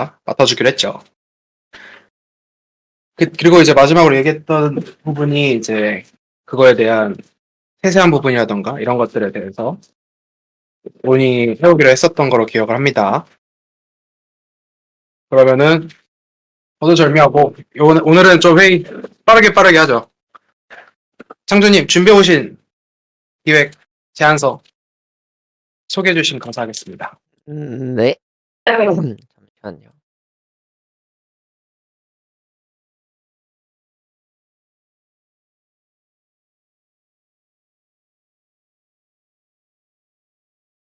제가 맡아주기로 했죠. 그리고 이제 마지막으로 얘기했던 부분이 이제 그거에 대한 세세한 부분이라던가 이런 것들에 대해서 본인이 해오기로 했었던 거로 기억을 합니다. 그러면은 어두절미하고 오늘은 좀 회의 빠르게 하죠. 창조님 준비해 오신 기획 제안서 소개해 주시면 감사하겠습니다. 네. 잠시만요.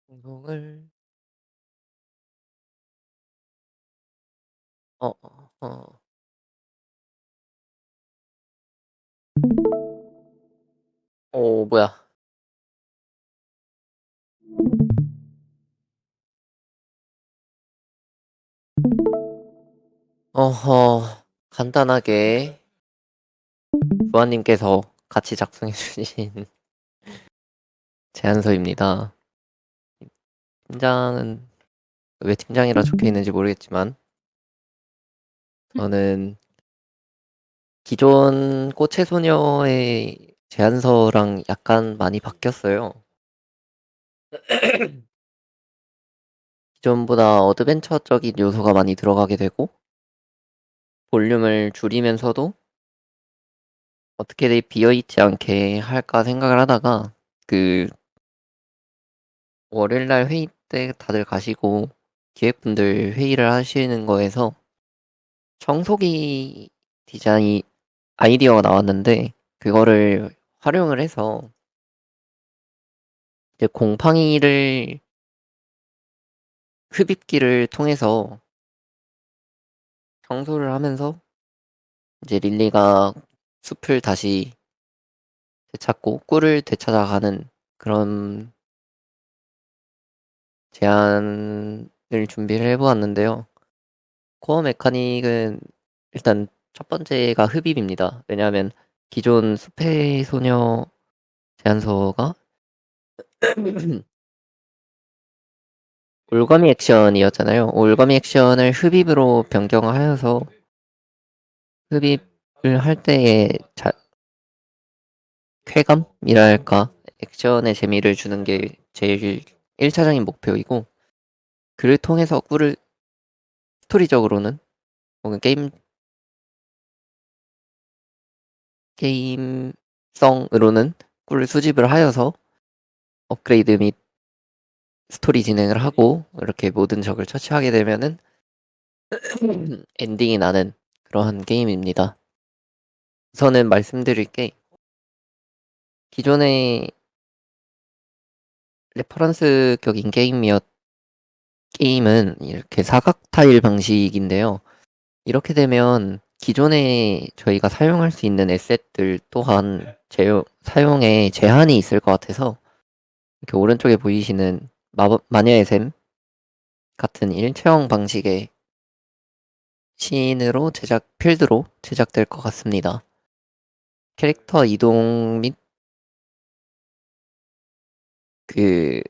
방송을 어, 어, 어. 뭐야? 간단하게 부하님께서 같이 작성해 주신 제안서입니다. 팀장은 왜 팀장이라 적혀 있는지 모르겠지만 저는 기존 꽃의 소녀의 제안서랑 약간 많이 바뀌었어요. 기존보다 어드벤처적인 요소가 많이 들어가게 되고 볼륨을 줄이면서도 어떻게 비어있지 않게 할까 생각을 하다가 그 월요일날 회의 때 다들 가시고 기획분들 회의를 하시는 거에서 청소기 디자인 아이디어가 나왔는데 그거를 활용을 해서 이제 곰팡이를 흡입기를 통해서 청소를 하면서 이제 릴리가 숲을 다시 되찾고 꿀을 되찾아가는 그런 제안을 준비를 해보았는데요. 코어 메카닉은 일단 첫 번째가 흡입입니다. 왜냐하면 기존 숲의 소녀 제안서가 올거미 액션이었잖아요. 올거미 액션을 흡입으로 변경하여서 흡입을 할 때의 쾌감이랄까 액션의 재미를 주는 게 제일 1차적인 목표이고 그를 통해서 꿀을 스토리적으로는 혹은 게임성으로는 꿀을 수집을 하여서 업그레이드 및 스토리 진행을 하고 이렇게 모든 적을 처치하게 되면은 엔딩이 나는 그러한 게임입니다. 우선은 말씀드릴 게 기존의 레퍼런스격인 게임은 이렇게 사각 타일 방식인데요. 이렇게 되면 기존에 저희가 사용할 수 있는 에셋들 또한 사용에 제한이 있을 것 같아서 이렇게 오른쪽에 보이시는 마녀의 샘 같은 일체형 방식의 필드로 제작될 것 같습니다. 캐릭터 이동 및 그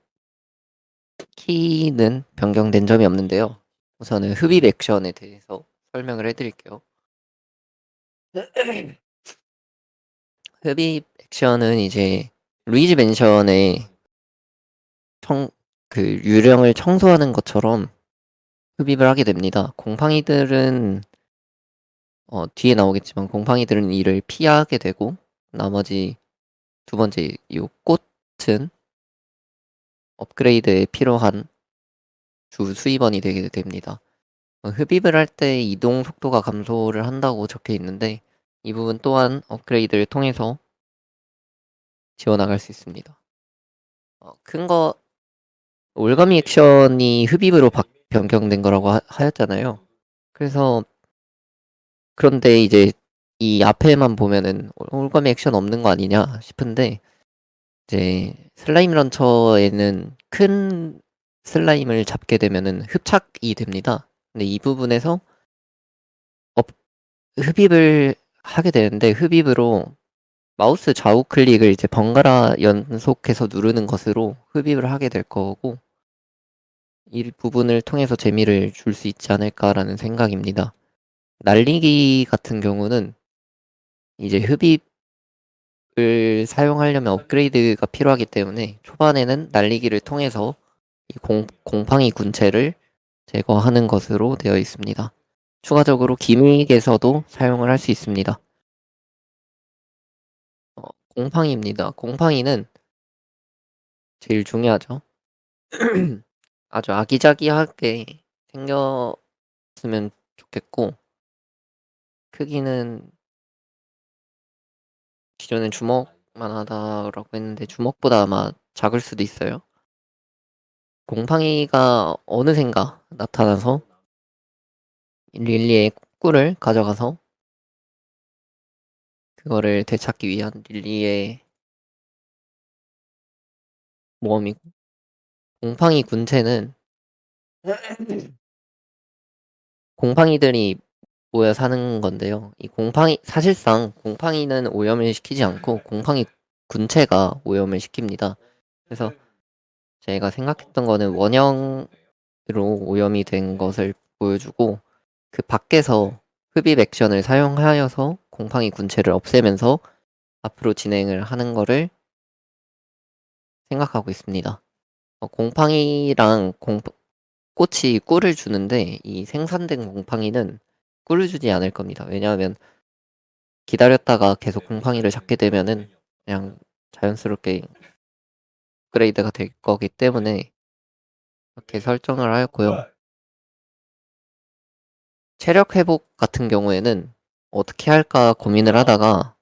키는 변경된 점이 없는데요. 우선은 흡입 액션에 대해서 설명을 해드릴게요. 흡입 액션은 이제 루이지 맨션의 유령을 청소하는 것처럼 흡입을 하게 됩니다. 곰팡이들은 뒤에 나오겠지만 곰팡이들은 이를 피하게 되고 나머지 두 번째 이 꽃은 업그레이드에 필요한 주 수입원이 되게 됩니다. 흡입을 할 때 이동 속도가 감소를 한다고 적혀 있는데 이 부분 또한 업그레이드를 통해서 지워나갈 수 있습니다. 올가미 액션이 흡입으로 변경된 거라고 하였잖아요. 그런데 이제 이 앞에만 보면은 올가미 액션 없는 거 아니냐 싶은데 이제 슬라임 런처에는 큰 슬라임을 잡게 되면은 흡착이 됩니다. 근데 이 부분에서 흡입을 하게 되는데 흡입으로 마우스 좌우 클릭을 이제 번갈아 연속해서 누르는 것으로 흡입을 하게 될 거고 이 부분을 통해서 재미를 줄 수 있지 않을까라는 생각입니다. 날리기 같은 경우는 이제 흡입을 사용하려면 업그레이드가 필요하기 때문에 초반에는 날리기를 통해서 이 곰팡이 군체를 제거하는 것으로 되어 있습니다. 추가적으로 기믹에서도 사용을 할 수 있습니다. 곰팡이입니다. 곰팡이는 제일 중요하죠. 아주 아기자기하게 생겼으면 좋겠고, 크기는 기존엔 주먹만 하다라고 했는데 주먹보다 아마 작을 수도 있어요. 곰팡이가 어느샌가 나타나서 릴리의 꿀을 가져가서 그거를 되찾기 위한 릴리의 모험이고, 곰팡이 군체는 곰팡이들이 모여 사는 건데요. 이 사실상 곰팡이는 오염을 시키지 않고 곰팡이 군체가 오염을 시킵니다. 그래서 제가 생각했던 거는 원형으로 오염이 된 것을 보여주고, 그 밖에서 흡입 액션을 사용하여서 곰팡이 군체를 없애면서 앞으로 진행을 하는 거를 생각하고 있습니다. 곰팡이랑 꽃이 꿀을 주는데 이 생산된 곰팡이는 꿀을 주지 않을 겁니다. 왜냐하면 기다렸다가 계속 곰팡이를 잡게 되면은 그냥 자연스럽게 업그레이드가 될 거기 때문에 이렇게 설정을 하였고요. 체력 회복 같은 경우에는 어떻게 할까 고민을 하다가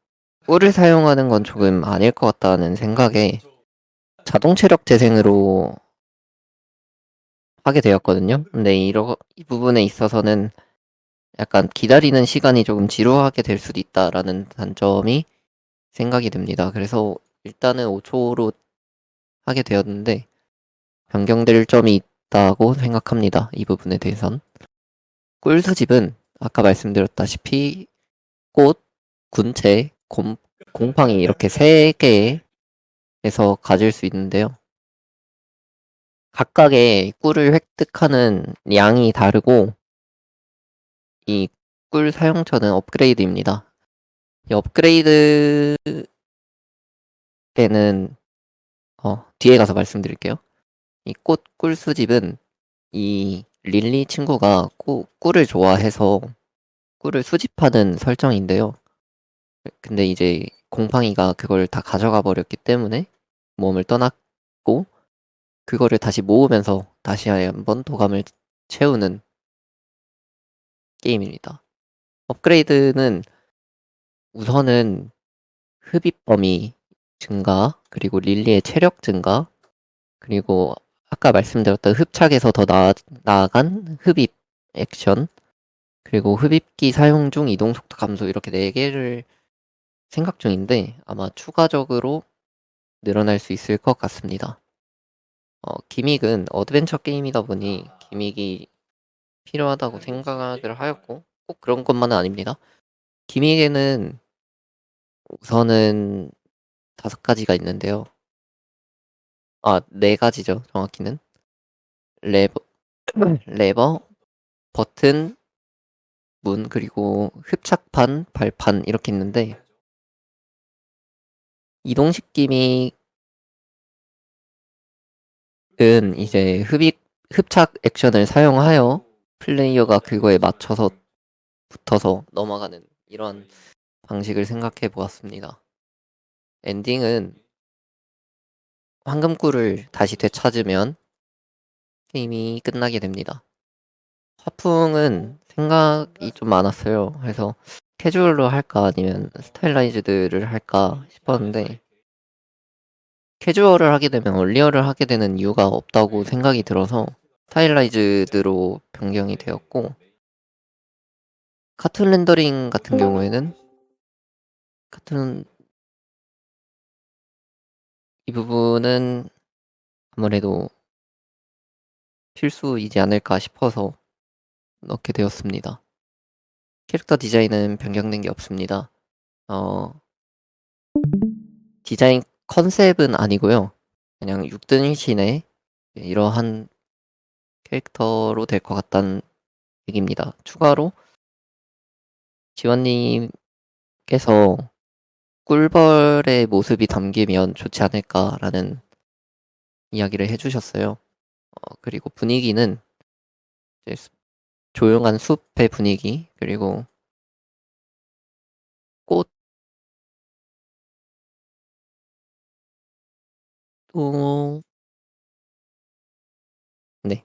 꿀을 사용하는 건 조금 아닐 것 같다는 생각에 자동 체력 재생으로 하게 되었거든요. 근데 이 부분에 있어서는 약간 기다리는 시간이 조금 지루하게 될 수도 있다라는 단점이 생각이 듭니다. 그래서 일단은 5초로 하게 되었는데 변경될 점이 있다고 생각합니다. 이 부분에 대해선. 꿀 수집은 아까 말씀드렸다시피 꽃, 군체, 곰팡이 이렇게 3개에서 가질 수 있는데요. 각각의 꿀을 획득하는 양이 다르고 이 꿀 사용처는 업그레이드입니다. 이 업그레이드에는 뒤에 가서 말씀드릴게요. 이 꿀 수집은 이 릴리 친구가 꿀을 좋아해서 꿀을 수집하는 설정인데요. 근데 이제 곰팡이가 그걸 다 가져가 버렸기 때문에 몸을 떠났고 그거를 다시 모으면서 다시 한번 도감을 채우는 게임입니다. 업그레이드는 우선은 흡입 범위 증가, 그리고 릴리의 체력 증가, 그리고 아까 말씀드렸던 흡착에서 더 나아간 흡입 액션, 그리고 흡입기 사용 중 이동 속도 감소 이렇게 4개를 생각 중인데 아마 추가적으로 늘어날 수 있을 것 같습니다. 기믹은 어드벤처 게임이다 보니 기믹이 필요하다고 생각을 하였고 꼭 그런 것만은 아닙니다. 기믹에는 우선은 5가지가 있는데요. 4가지죠. 정확히는 레버, 레버, 버튼, 문 그리고 흡착판, 발판 이렇게 있는데 이동식 기믹은 이제 흡착 액션을 사용하여 플레이어가 그거에 맞춰서 붙어서 넘어가는 이런 방식을 생각해 보았습니다. 엔딩은 황금꿀을 다시 되찾으면 게임이 끝나게 됩니다. 화풍은 생각이 좀 많았어요. 그래서 캐주얼로 할까 아니면 스타일라이즈드를 할까 싶었는데 캐주얼을 하게 되면 얼리어를 하게 되는 이유가 없다고 생각이 들어서 스타일라이즈드로 변경이 되었고 카툰 렌더링 같은 경우에는 카툰 이 부분은 아무래도 필수이지 않을까 싶어서 넣게 되었습니다. 캐릭터 디자인은 변경된 게 없습니다. 디자인 컨셉은 아니고요. 그냥 6등 신의 이러한 캐릭터로 될 것 같다는 얘기입니다. 추가로 지원님께서 꿀벌의 모습이 담기면 좋지 않을까라는 이야기를 해주셨어요. 그리고 분위기는 이제 조용한 숲의 분위기, 그리고 꽃도, 네.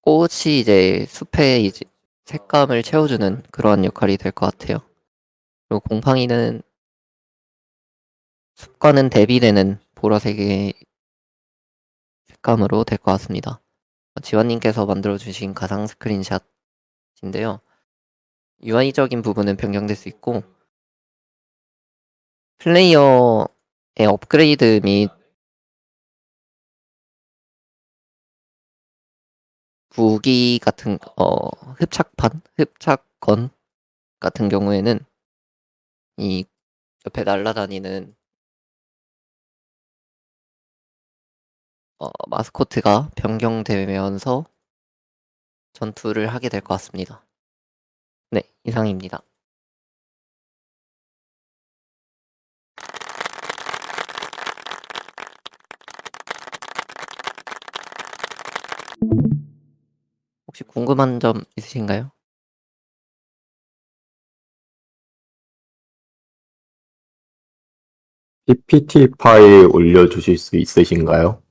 꽃이 이제 숲의 이제 색감을 채워주는 그러한 역할이 될 것 같아요. 그리고 곰팡이는 숲과는 대비되는 보라색의 색감으로 될 것 같습니다. 지원님께서 만들어주신 가상 스크린샷인데요. UI적인 부분은 변경될 수 있고, 플레이어의 업그레이드 및 무기 같은, 흡착건 같은 경우에는 이 옆에 날아다니는 마스코트가 변경되면서 전투를 하게 될 것 같습니다. 네, 이상입니다. 혹시 궁금한 점 있으신가요? PPT 파일 올려주실 수 있으신가요?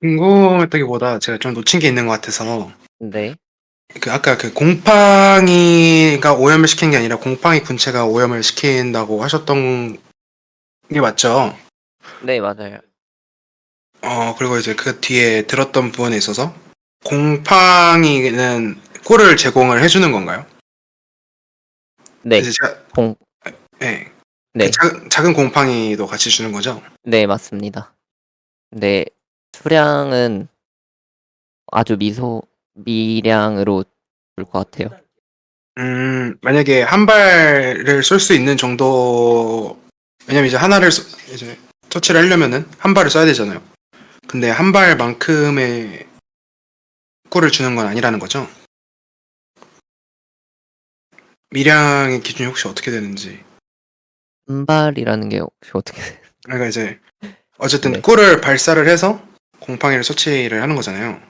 궁금했다기보다 제가 좀 놓친 게 있는 것 같아서 네, 아까 그 곰팡이가 오염을 시킨 게 아니라 곰팡이 군체가 오염을 시킨다고 하셨던 게 맞죠? 네, 맞아요. 그리고 이제 그 뒤에 들었던 부분에 있어서 곰팡이는 꿀을 제공을 해주는 건가요? 네, 이제 제가, 공, 네. 그 네, 작은 곰팡이도 같이 주는 거죠? 네, 맞습니다. 네, 수량은 아주 미량으로 줄 것 같아요. 만약에 한 발을 쏠 수 있는 정도, 왜냐면 이제 하나를 이제 터치를 하려면은 한 발을 쏴야 되잖아요. 근데 한 발만큼의 꿀을 주는 건 아니라는 거죠? 미량의 기준이 혹시 어떻게 되는지. 한발이라는 게 혹시 어떻게, 그러니까 이제, 어쨌든 네. 꿀을 발사를 해서 곰팡이를 처치를 하는 거잖아요.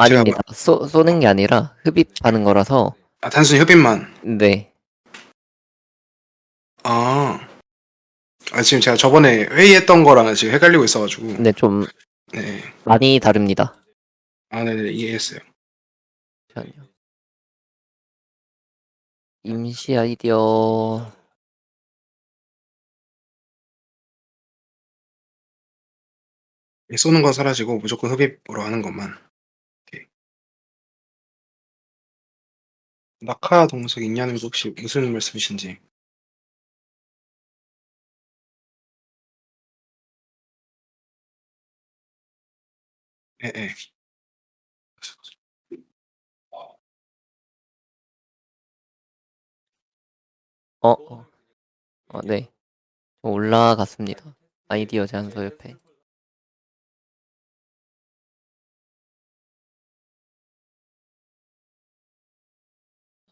제가 아닙니다. 쏘는 게 아니라 흡입하는 거라서, 단순히 흡입만. 네, 아, 지금 제가 저번에 회의했던 거랑 지금 헷갈리고 있어가지고. 근데 좀 네. 많이 다릅니다. 네네, 이해했어요. 잠시만요. 임시 아이디어, 쏘는 건 사라지고 무조건 흡입으로 하는 것만. 오케이. 낙하 동석 있냐는 게 혹시 무슨 말씀이신지. 예, 예. 네. 올라갔습니다. 아이디어 제안서 옆에.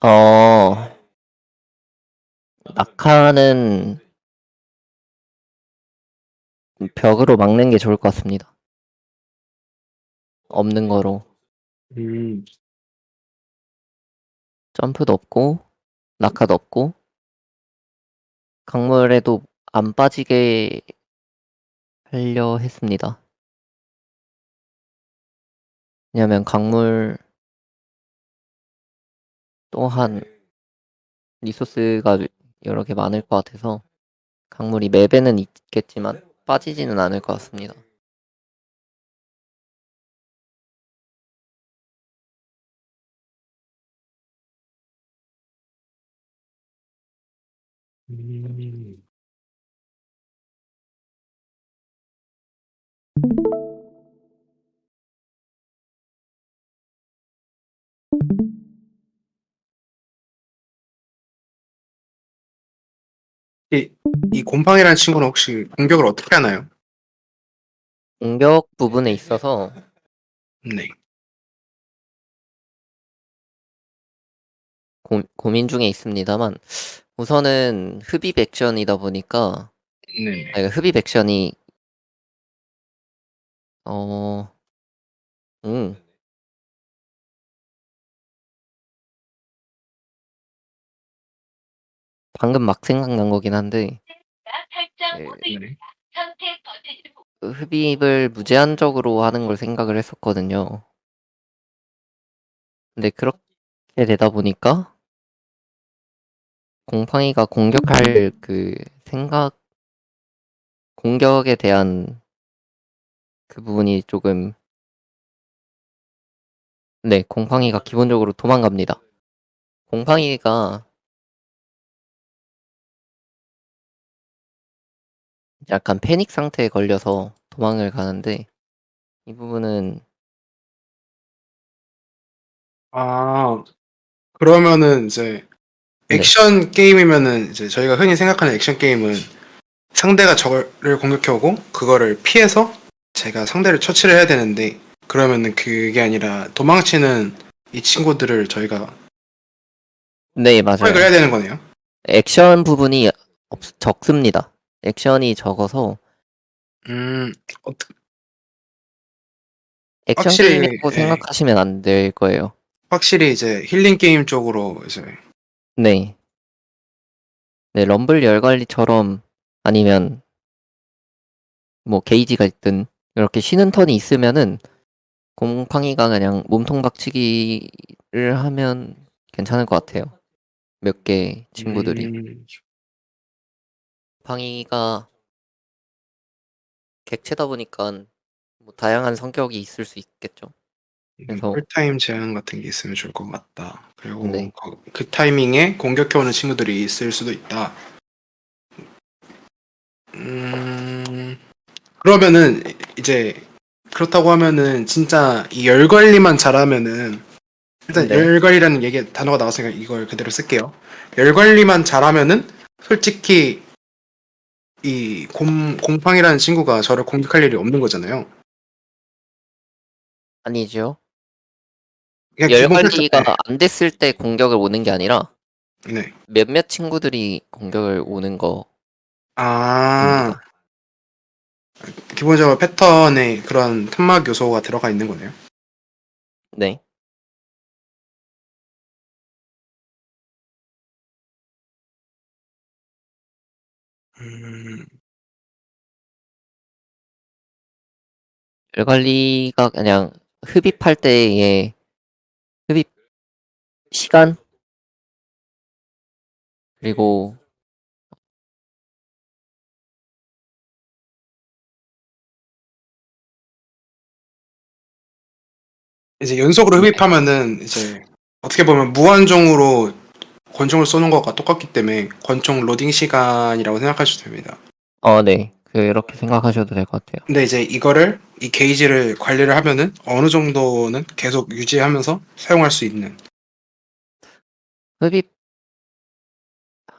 어, 낙하는 벽으로 막는 게 좋을 것 같습니다. 없는 거로. 음, 점프도 없고, 낙하도 없고, 강물에도 안 빠지게 하려 했습니다. 왜냐면 강물 또한 리소스가 여러 개 많을 것 같아서 강물이 맵에는 있겠지만 빠지지는 않을 것 같습니다. 음. 이 곰팡이라는 친구는 혹시 공격을 어떻게 하나요? 공격 부분에 있어서 네. 고민 중에 있습니다만 우선은 흡입 액션이다 보니까 네. 흡입 액션이 어, 음, 방금 막 생각난 거긴 한데 네. 흡입을 무제한적으로 하는 걸 생각을 했었거든요. 근데 그렇게 되다 보니까 곰팡이가 공격할 공격에 대한 그 부분이 조금, 네, 곰팡이가 기본적으로 도망갑니다. 곰팡이가 약간 패닉 상태에 걸려서 도망을 가는데, 이 부분은, 아, 그러면은 이제 네, 액션 게임이면은 이제 저희가 흔히 생각하는 액션 게임은 상대가 저를 공격해오고 그거를 피해서 제가 상대를 처치를 해야 되는데 그러면은 그게 아니라 도망치는 이 친구들을 저희가 네, 포획을 맞아요. 해야 되는 거네요. 액션 부분이 적습니다. 액션이 적어서 음, 어, 액션 확실히, 게임이라고 예, 생각하시면 안 될 거예요. 확실히 이제 힐링 게임 쪽으로 이제, 네. 네, 럼블 열관리처럼 아니면 뭐 게이지가 있든 이렇게 쉬는 턴이 있으면은 곰팡이가 그냥 몸통 박치기를 하면 괜찮을 것 같아요. 몇 개 친구들이. 음, 곰팡이가 객체다 보니까 뭐 다양한 성격이 있을 수 있겠죠. 그래서 쿨타임 제한 같은 게 있으면 좋을 것 같다. 그리고 네, 그 타이밍에 공격해오는 친구들이 있을 수도 있다. 음, 그러면은 이제 그렇다고 하면은 진짜 이 열 관리만 잘하면은 일단 네. 열 관리라는 얘기 단어가 나왔으니까 이걸 그대로 쓸게요. 열 관리만 잘하면은 솔직히 이 곰팡이라는 친구가 저를 공격할 일이 없는 거잖아요. 아니죠. 그냥 열 기본 설정. 관리가 안 됐을 때 공격을 오는 게 아니라 네. 네. 몇몇 친구들이 공격을 오는 아, 겁니다. 기본적으로 패턴에 그런 탄막 요소가 들어가 있는 거네요. 네. 음, 열 관리가 그냥 흡입할 때의 흡입 시간 그리고 이제 연속으로 네. 흡입하면은 이제 어떻게 보면 무한정으로 권총을 쏘는 것과 똑같기 때문에 권총 로딩 시간이라고 생각하셔도 됩니다. 네. 그렇게 생각하셔도 될 것 같아요. 근데 이제 이거를 이 게이지를 관리를 하면은 어느 정도는 계속 유지하면서 사용할 수 있는. 흡입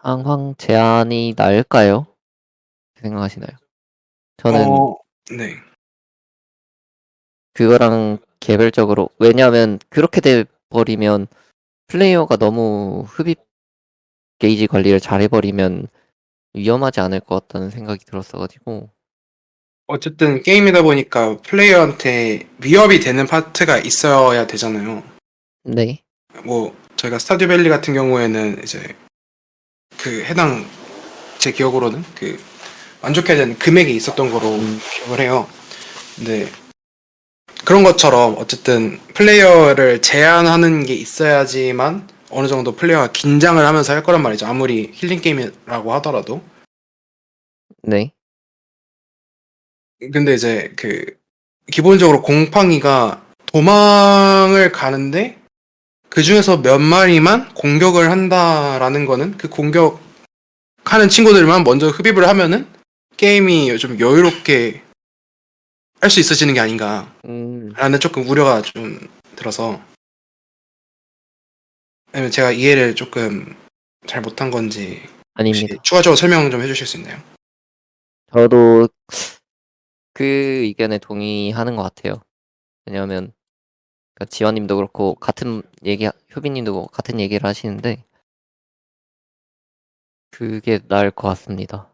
항황 제한이 나을까요? 생각하시나요? 저는 어, 네. 그거랑 개별적으로 왜냐하면 그렇게 돼 버리면 플레이어가 너무 흡입 게이지 관리를 잘 해버리면 위험하지 않을 것 같다는 생각이 들었어 가지고 어쨌든 게임이다 보니까 플레이어한테 위협이 되는 파트가 있어야 되잖아요. 네. 뭐 저희가 스타듀밸리 같은 경우에는 이제 그 해당 제 기억으로는 그 만족해야 되는 금액이 있었던 거로 기억을 해요. 근데 그런 것처럼 어쨌든 플레이어를 제한하는 게 있어야지만 어느 정도 플레이어가 긴장을 하면서 할 거란 말이죠. 아무리 힐링 게임이라고 하더라도. 네. 근데 이제 그 기본적으로 곰팡이가 도망을 가는데 그 중에서 몇 마리만 공격을 한다라는 거는 그 공격하는 친구들만 먼저 흡입을 하면은 게임이 좀 여유롭게 할 수 있어지는 게 음. 아닌가라는 조금 우려가 좀 들어서 아니면 제가 이해를 조금 잘 못한 건지 혹시 아닙니다. 추가적으로 설명 좀 해주실 수 있나요? 저도 그 의견에 동의하는 것 같아요. 왜냐하면 그러니까 지원님도 그렇고 효빈님도 같은 얘기를 하시는데 그게 나을 것 같습니다.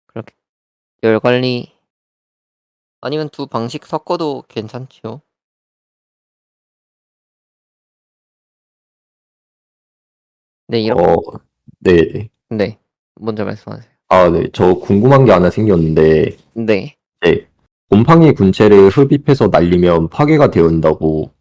그렇게 열 관리 아니면 두 방식 섞어도 괜찮지요. 네, 이렇게 어, 네. 네, 먼저 말씀하세요. 아, 네. 저 궁금한 게 하나 생겼는데, 네, 네. 곰팡이 군체를 흡입해서 날리면 파괴가 되온다고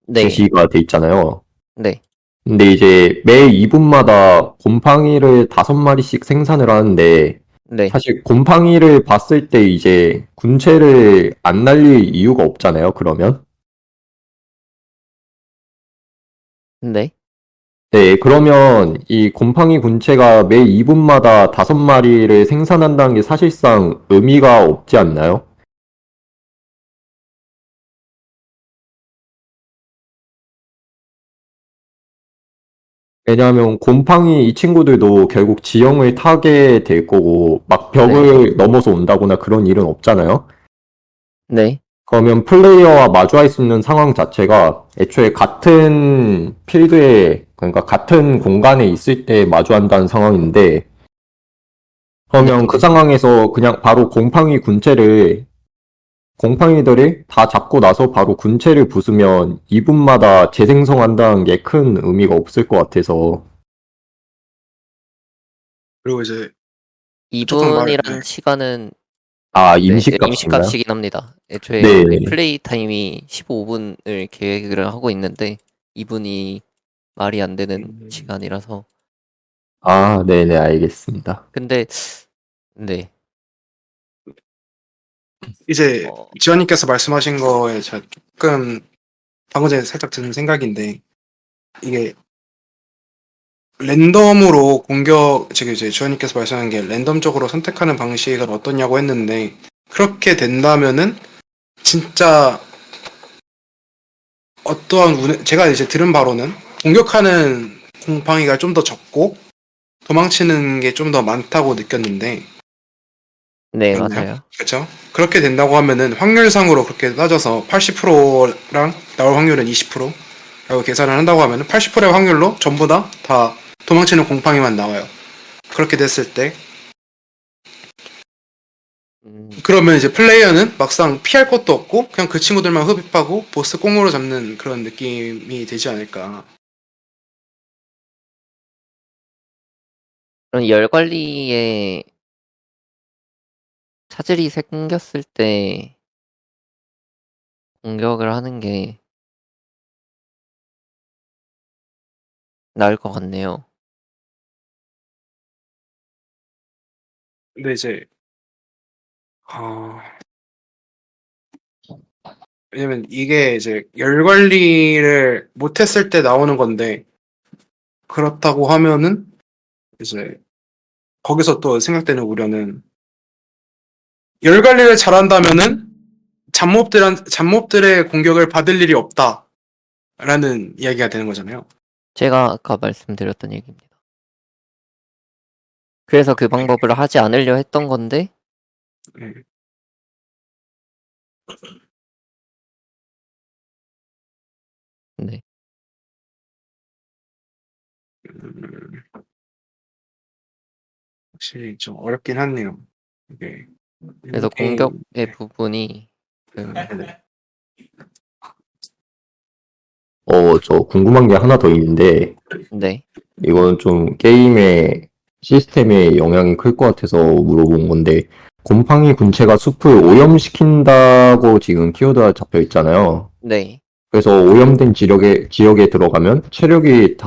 네, 제시가 돼 있잖아요. 네, 근데 이제 매 2분마다 곰팡이를 5마리씩 생산을 하는데, 네, 사실 곰팡이를 봤을 때 이제 군체를 안 날릴 이유가 없잖아요, 그러면? 네. 네, 그러면 이 곰팡이 군체가 매 2분마다 5마리를 생산한다는 게 사실상 의미가 없지 않나요? 왜냐하면 곰팡이 이 친구들도 결국 지형을 타게 될 거고, 막 네, 벽을 넘어서 온다거나 그런 일은 없잖아요? 네, 그러면 플레이어와 마주할 수 있는 상황 자체가 애초에 같은 필드에, 그러니까 같은 공간에 있을 때 마주한다는 상황인데, 네, 그러면 그 네. 상황에서 그냥 바로 곰팡이들이 다 잡고 나서 바로 군체를 부수면 2분마다 재생성한다는 게 큰 의미가 없을 것 같아서. 그리고 이제 조금 이분이란 시간은 아, 네, 임시값인가요? 임시값이긴 합니다. 애초에 네. 저희 플레이 타임이 15분을 계획을 하고 있는데 2분이 말이 안 되는 시간이라서. 아, 네네, 알겠습니다. 근데 네, 이제 어, 지원님께서 말씀하신 거에 제가 조금 방금 전에 살짝 드는 생각인데 이게 랜덤으로 지금 이제 지원님께서 말씀하는 게 랜덤적으로 선택하는 방식은 어떠냐고 했는데 그렇게 된다면은 진짜 제가 이제 들은 바로는 공격하는 곰팡이가 좀 더 적고 도망치는 게 좀 더 많다고 느꼈는데 네, 맞나요? 맞아요. 그렇죠? 그렇게 된다고 하면은 확률상으로 그렇게 따져서 80%랑 나올 확률은 20%라고 계산을 한다고 하면은 80%의 확률로 전부 다 도망치는 곰팡이만 나와요. 그렇게 됐을 때 음, 그러면 이제 플레이어는 막상 피할 것도 없고 그냥 그 친구들만 흡입하고 보스 꽁으로 잡는 그런 느낌이 되지 않을까. 그런 열 관리에 차질이 생겼을 때 공격을 하는 게 나을 것 같네요. 근데 이제 아, 왜냐면 이게 이제 열 관리를 못했을 때 나오는 건데 그렇다고 하면은 이제 거기서 또 생각되는 우려는 열 관리를 잘한다면은 잡몹들의 공격을 받을 일이 없다라는 이야기가 되는 거잖아요. 제가 아까 말씀드렸던 얘기입니다. 그래서 그 방법을 하지 않으려 했던 건데, 네. 네. 음, 확실히 좀 어렵긴 하네요. 이게 그래서 게임 공격의 부분이 그 저 궁금한 게 하나 더 있는데, 네, 이거는 좀 게임의 시스템에 영향이 클 것 같아서 물어본 건데, 곰팡이 군체가 숲을 오염시킨다고 지금 키워드가 잡혀 있잖아요. 네, 그래서 오염된 지역에 들어가면 체력이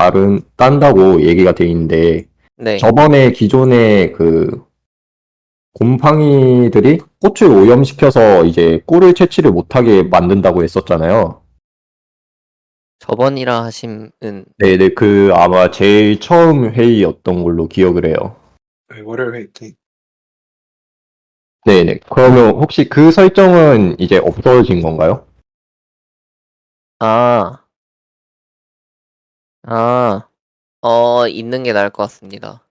딴다고 얘기가 돼 있는데, 네. 저번에 기존에 그 곰팡이들이 꽃을 오염시켜서 이제 꿀을 채취를 못하게 만든다고 했었잖아요. 저번이라 하심은 네네, 그 아마 제일 처음 회의였던 걸로 기억을 해요. 네, 월요일 회의 때 네네. 그러면 혹시 그 설정은 이제 없어진 건가요? 아, 아, 있는 게 나을 것 같습니다.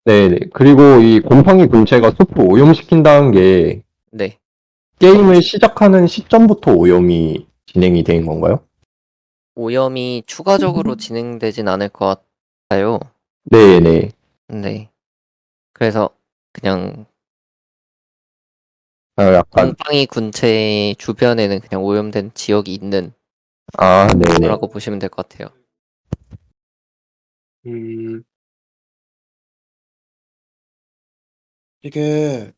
네네. 그리고 이 곰팡이 굴체가 숲을 오염시킨다는 게 네. 게임을 시작하는 시점부터 오염이 진행이 된 건가요? 오염이 추가적으로 진행되진 않을 것 같아요. 네네. 네. 그래서 그냥 약간, 곰팡이 군체 주변에는 그냥 오염된 지역이 있는 네네. 거라고 보시면 될 것 같아요. 음, 지금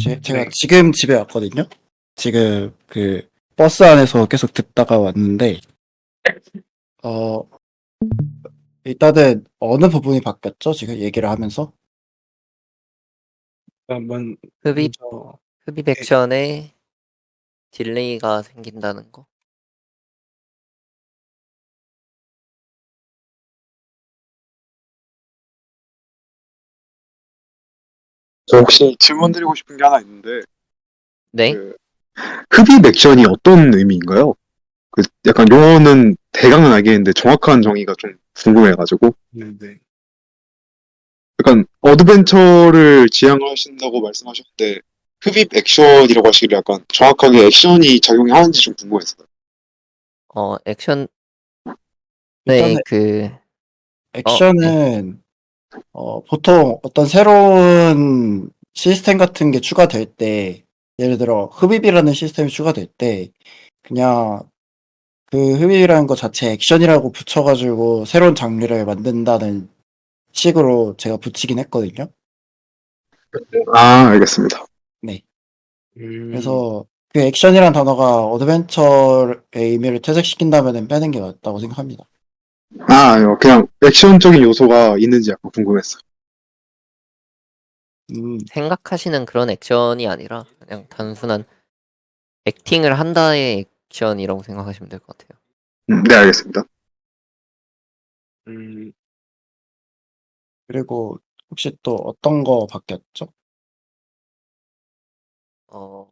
제가 네. 지금 집에 왔거든요. 지금 그 버스 안에서 계속 듣다가 왔는데 어 일단은 어느 부분이 바뀌었죠? 지금 얘기를 하면서 한번 흡입, 먼저 흡입 액션에 딜레이가 생긴다는 거. 저 혹시 질문 드리고 싶은 게 하나 있는데, 네. 그 흡입 액션이 어떤 의미인가요? 그 약간 용어는 대강은 알겠는데 정확한 정의가 좀 궁금해가지고. 네. 약간 어드벤처를 지향하신다고 말씀하셨는데, 흡입 액션이라고 하시길래 약간 정확하게 액션이 작용하는지 좀 궁금했어요. 액션, 일단은 네, 네. 액션은 보통 어떤 새로운 시스템 같은 게 추가될 때 예를 들어 흡입이라는 시스템이 추가될 때 그냥 그 흡입이라는 거 자체 액션이라고 붙여가지고 새로운 장르를 만든다는 식으로 제가 붙이긴 했거든요. 아, 알겠습니다. 네. 음, 그래서 그 액션이란 단어가 어드벤처의 의미를 퇴색시킨다면 빼는 게 맞다고 생각합니다. 아, 아니요. 그냥 액션적인 요소가 있는지 약간 궁금했어요. 생각하시는 그런 액션이 아니라 그냥 단순한 액팅을 한다의 액션이라고 생각하시면 될 것 같아요. 네, 알겠습니다. 음, 그리고 혹시 또 어떤 거 바뀌었죠? 어,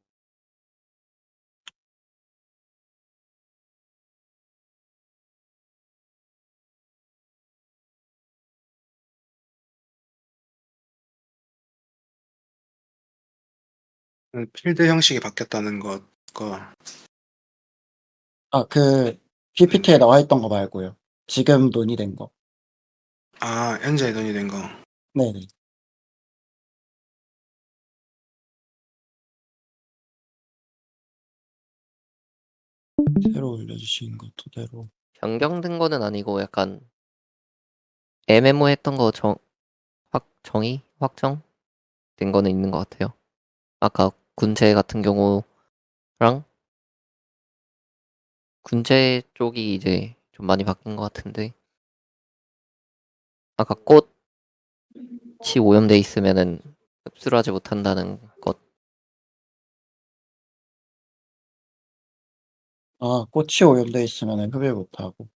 필드 형식이 바뀌었다는 것과, 그 PPT에 나와 있던 거 말고요. 지금 논의된 거. 현재 논의된 거. 네네. 새로 올려주신 거 토대로. 변경된 거는 아니고 약간 애매모호했던 거 확정된 거는 있는 것 같아요. 아까 군체 같은 경우랑 군체 쪽이 이제 좀 많이 바뀐 것 같은데 아까 꽃이 오염돼 있으면은 흡수를 하지 못한다는 것. 꽃이 오염돼 있으면 흡입 못하고.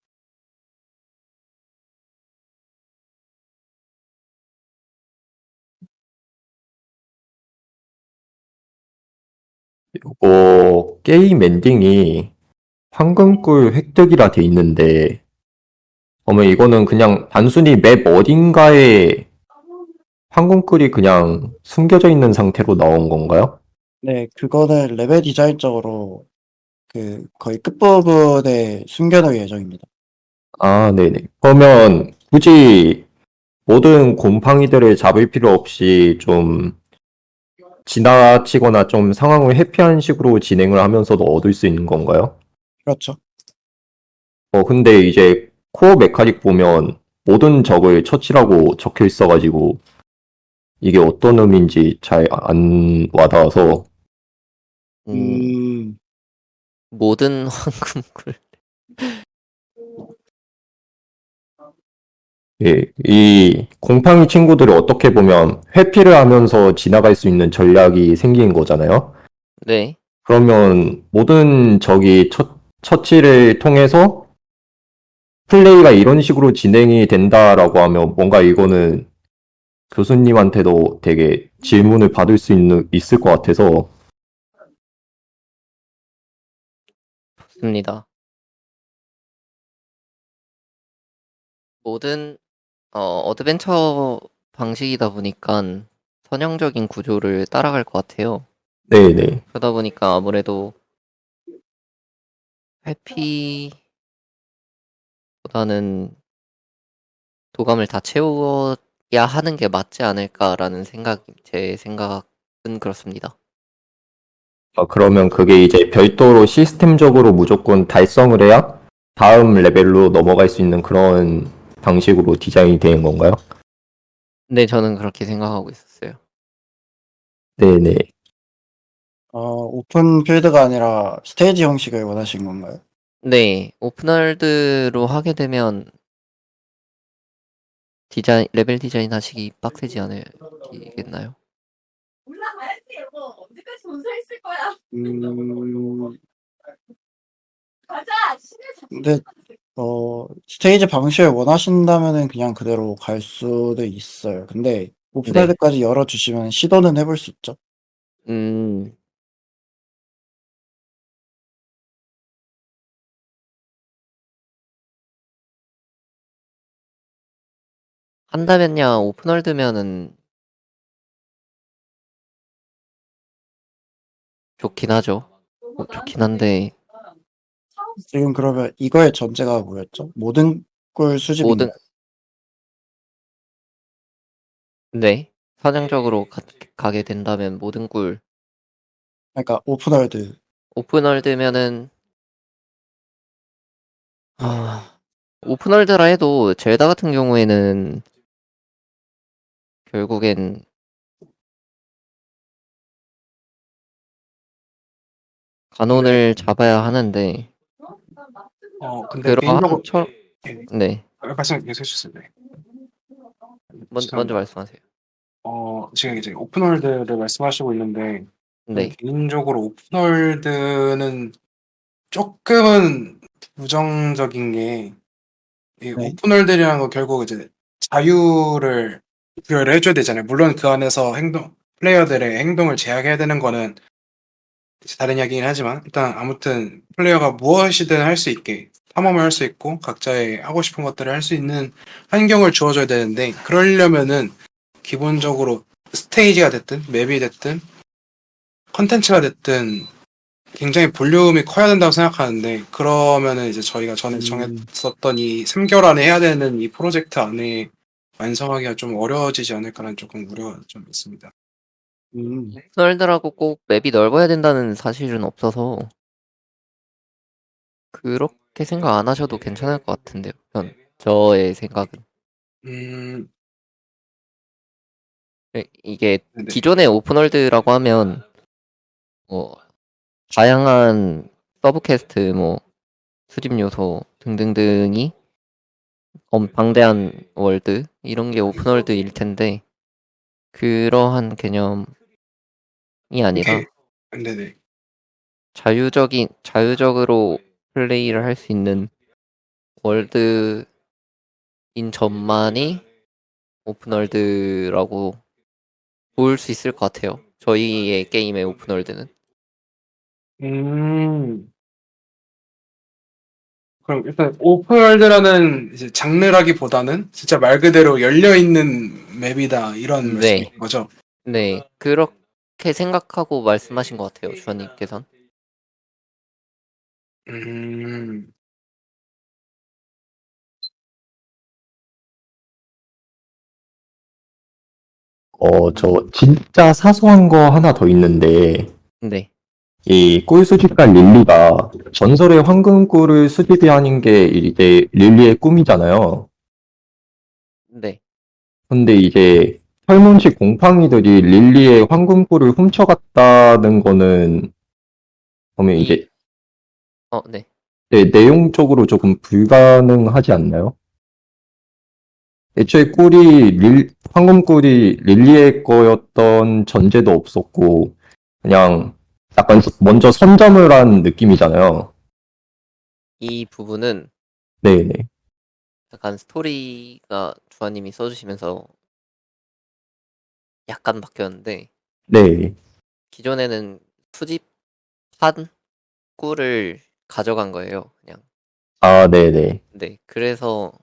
요거 게임 엔딩이 황금꿀 획득이라 돼 있는데, 그러면 이거는 그냥 단순히 맵 어딘가에 황금꿀이 그냥 숨겨져 있는 상태로 나온 건가요? 네, 그거는 레벨 디자인적으로 그 거의 끝부분에 숨겨놓을 예정입니다. 네네. 그러면 굳이 모든 곰팡이들을 잡을 필요 없이 좀 지나치거나 좀 상황을 회피한 식으로 진행을 하면서도 얻을 수 있는 건가요? 그렇죠. 근데 이제 코어 메카닉 보면 모든 적을 처치라고 적혀 있어가지고 이게 어떤 의미인지 잘 안 와닿아서 음, 모든 황금꿀. 예, 이 곰팡이 친구들이 어떻게 보면 회피를 하면서 지나갈 수 있는 전략이 생긴 거잖아요. 네. 그러면 모든 적이 처치를 통해서 플레이가 이런 식으로 진행이 된다라고 하면 뭔가 이거는 교수님한테도 되게 질문을 받을 수 있을 것 같아서 좋습니다. 모든 어드벤처 방식이다 보니까 선형적인 구조를 따라갈 것 같아요. 네네. 그러다 보니까 아무래도 회피보다는 도감을 다 채워야 하는 게 맞지 않을까라는 제 생각은 그렇습니다. 그러면 그게 이제 별도로 시스템적으로 무조건 달성을 해야 다음 레벨로 넘어갈 수 있는 그런 방식으로 디자인이 되는 건가요? 네, 저는 그렇게 생각하고 있었어요. 네네. 오픈 필드가 아니라 스테이지 형식을 원하신 건가요? 네, 오픈월드로 하게 되면 레벨 디자인 하시기 빡세지 않으시겠나요? 올라가야지 여보. 언제까지 혼자 있을 거야? 음, 가자. 신의 근데 자식. 스테이지 방식을 원하신다면은 그냥 그대로 갈 수도 있어요. 근데 네. 오픈월드까지 열어주시면 시도는 해볼 수 있죠. 음, 한다면야 오픈월드면은 좋긴 하죠. 좋긴 한데 지금 그러면 이거의 전제가 뭐였죠? 모든 꿀 수집인가요? 모든 네, 선형적으로 가게 된다면 모든 꿀 그러니까 오픈월드. 오픈월드면은 오픈월드라 해도 젤다 같은 경우에는 결국엔 간혼을 잡아야 하는데 근데 개인적으로 예, 네, 말씀 계속 해주셨어요. 네. 먼저 죄송합니다. 말씀하세요. 지금 이제 오픈월드를 말씀하시고 있는데 저는 네, 개인적으로 오픈월드는 조금은 부정적인 게 이 네. 오픈월드라는 거 결국 이제 자유를 부여를 해줘야 되잖아요. 물론 그 안에서 플레이어들의 행동을 제약해야 되는 거는 이제 다른 이야기긴 하지만 일단 아무튼 플레이어가 무엇이든 할 수 있게 탐험을 할 수 있고 각자의 하고 싶은 것들을 할 수 있는 환경을 주어줘야 되는데 그러려면은 기본적으로 스테이지가 됐든 맵이 됐든 컨텐츠가 됐든 굉장히 볼륨이 커야 된다고 생각하는데 그러면은 이제 저희가 전에 정했었던 이 3개월 안에 해야 되는 이 프로젝트 안에 완성하기가 좀 어려워지지 않을까라는 조금 우려가 좀 있습니다. 오픈월드라고 꼭 맵이 넓어야 된다는 사실은 없어서 그렇게 생각 안 하셔도 괜찮을 것 같은데요. 저의 생각은. 음, 이게 네. 기존의 오픈월드라고 하면 뭐 다양한 서브퀘스트 뭐 수집 요소 등등등이 방대한 월드 이런 게 오픈월드일 텐데 그러한 개념이 아니라 이렇게 네네. 자유적으로 플레이를 할 수 있는 월드인 점만이 오픈월드라고 볼 수 있을 것 같아요. 저희의 게임의 오픈월드는. 음, 그럼 일단 오픈월드라는 이제 장르라기보다는 진짜 말 그대로 열려 있는 맵이다 이런 말씀인 네, 거죠. 네, 그렇게 생각하고 말씀하신 것 같아요, 주원님께서는. 음, 저 진짜 사소한 거 하나 더 있는데, 네, 이 꿀 수집가 릴리가 전설의 황금꿀을 수집하는 게 이제 릴리의 꿈이잖아요. 네. 근데 이제 설문식 곰팡이들이 릴리의 황금꿀을 훔쳐갔다는 거는 그러면 이제 네. 내용적으로 조금 불가능하지 않나요? 애초에 황금꿀이 릴리의 거였던 전제도 없었고, 그냥 약간 먼저 선점을 한 느낌이잖아요. 이 부분은 네네. 약간 스토리가 주원님이 써주시면서 약간 바뀌었는데, 네. 기존에는 수집한 꿀을 가져간 거예요, 그냥. 아, 네네. 네, 그래서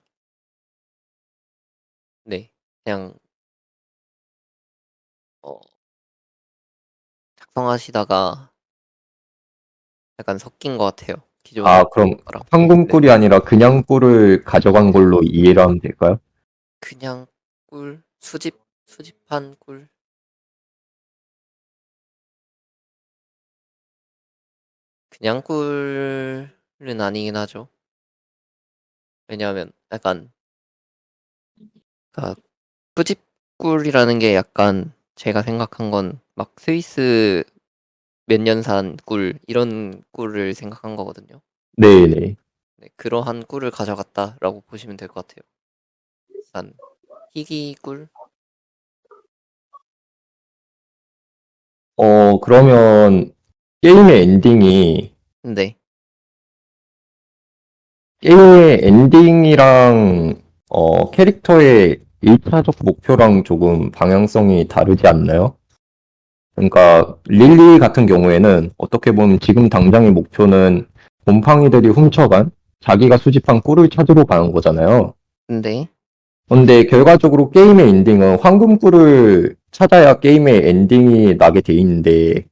네, 그냥 어, 작성하시다가 약간 섞인 것 같아요. 기존 아, 그럼 거랑. 황금 네, 꿀이 아니라 그냥 꿀을 가져간 걸로 이해를 하면 될까요? 그냥 꿀, 수집한 꿀. 그냥 꿀은 아니긴 하죠. 왜냐하면 약간 그 수집 꿀이라는 게 약간 제가 생각한 건 막 스위스 몇 년 산 꿀 이런 꿀을 생각한 거거든요. 네네. 네, 그러한 꿀을 가져갔다라고 보시면 될 것 같아요. 약간 희귀 꿀? 그러면 게임의 엔딩이 네, 게임의 엔딩이랑 캐릭터의 1차적 목표랑 조금 방향성이 다르지 않나요? 그러니까 릴리 같은 경우에는 어떻게 보면 지금 당장의 목표는 곰팡이들이 훔쳐간 자기가 수집한 꿀을 찾으러 가는 거잖아요. 근데 근데 결과적으로 게임의 엔딩은 황금 꿀을 찾아야 게임의 엔딩이 나게 돼 있는데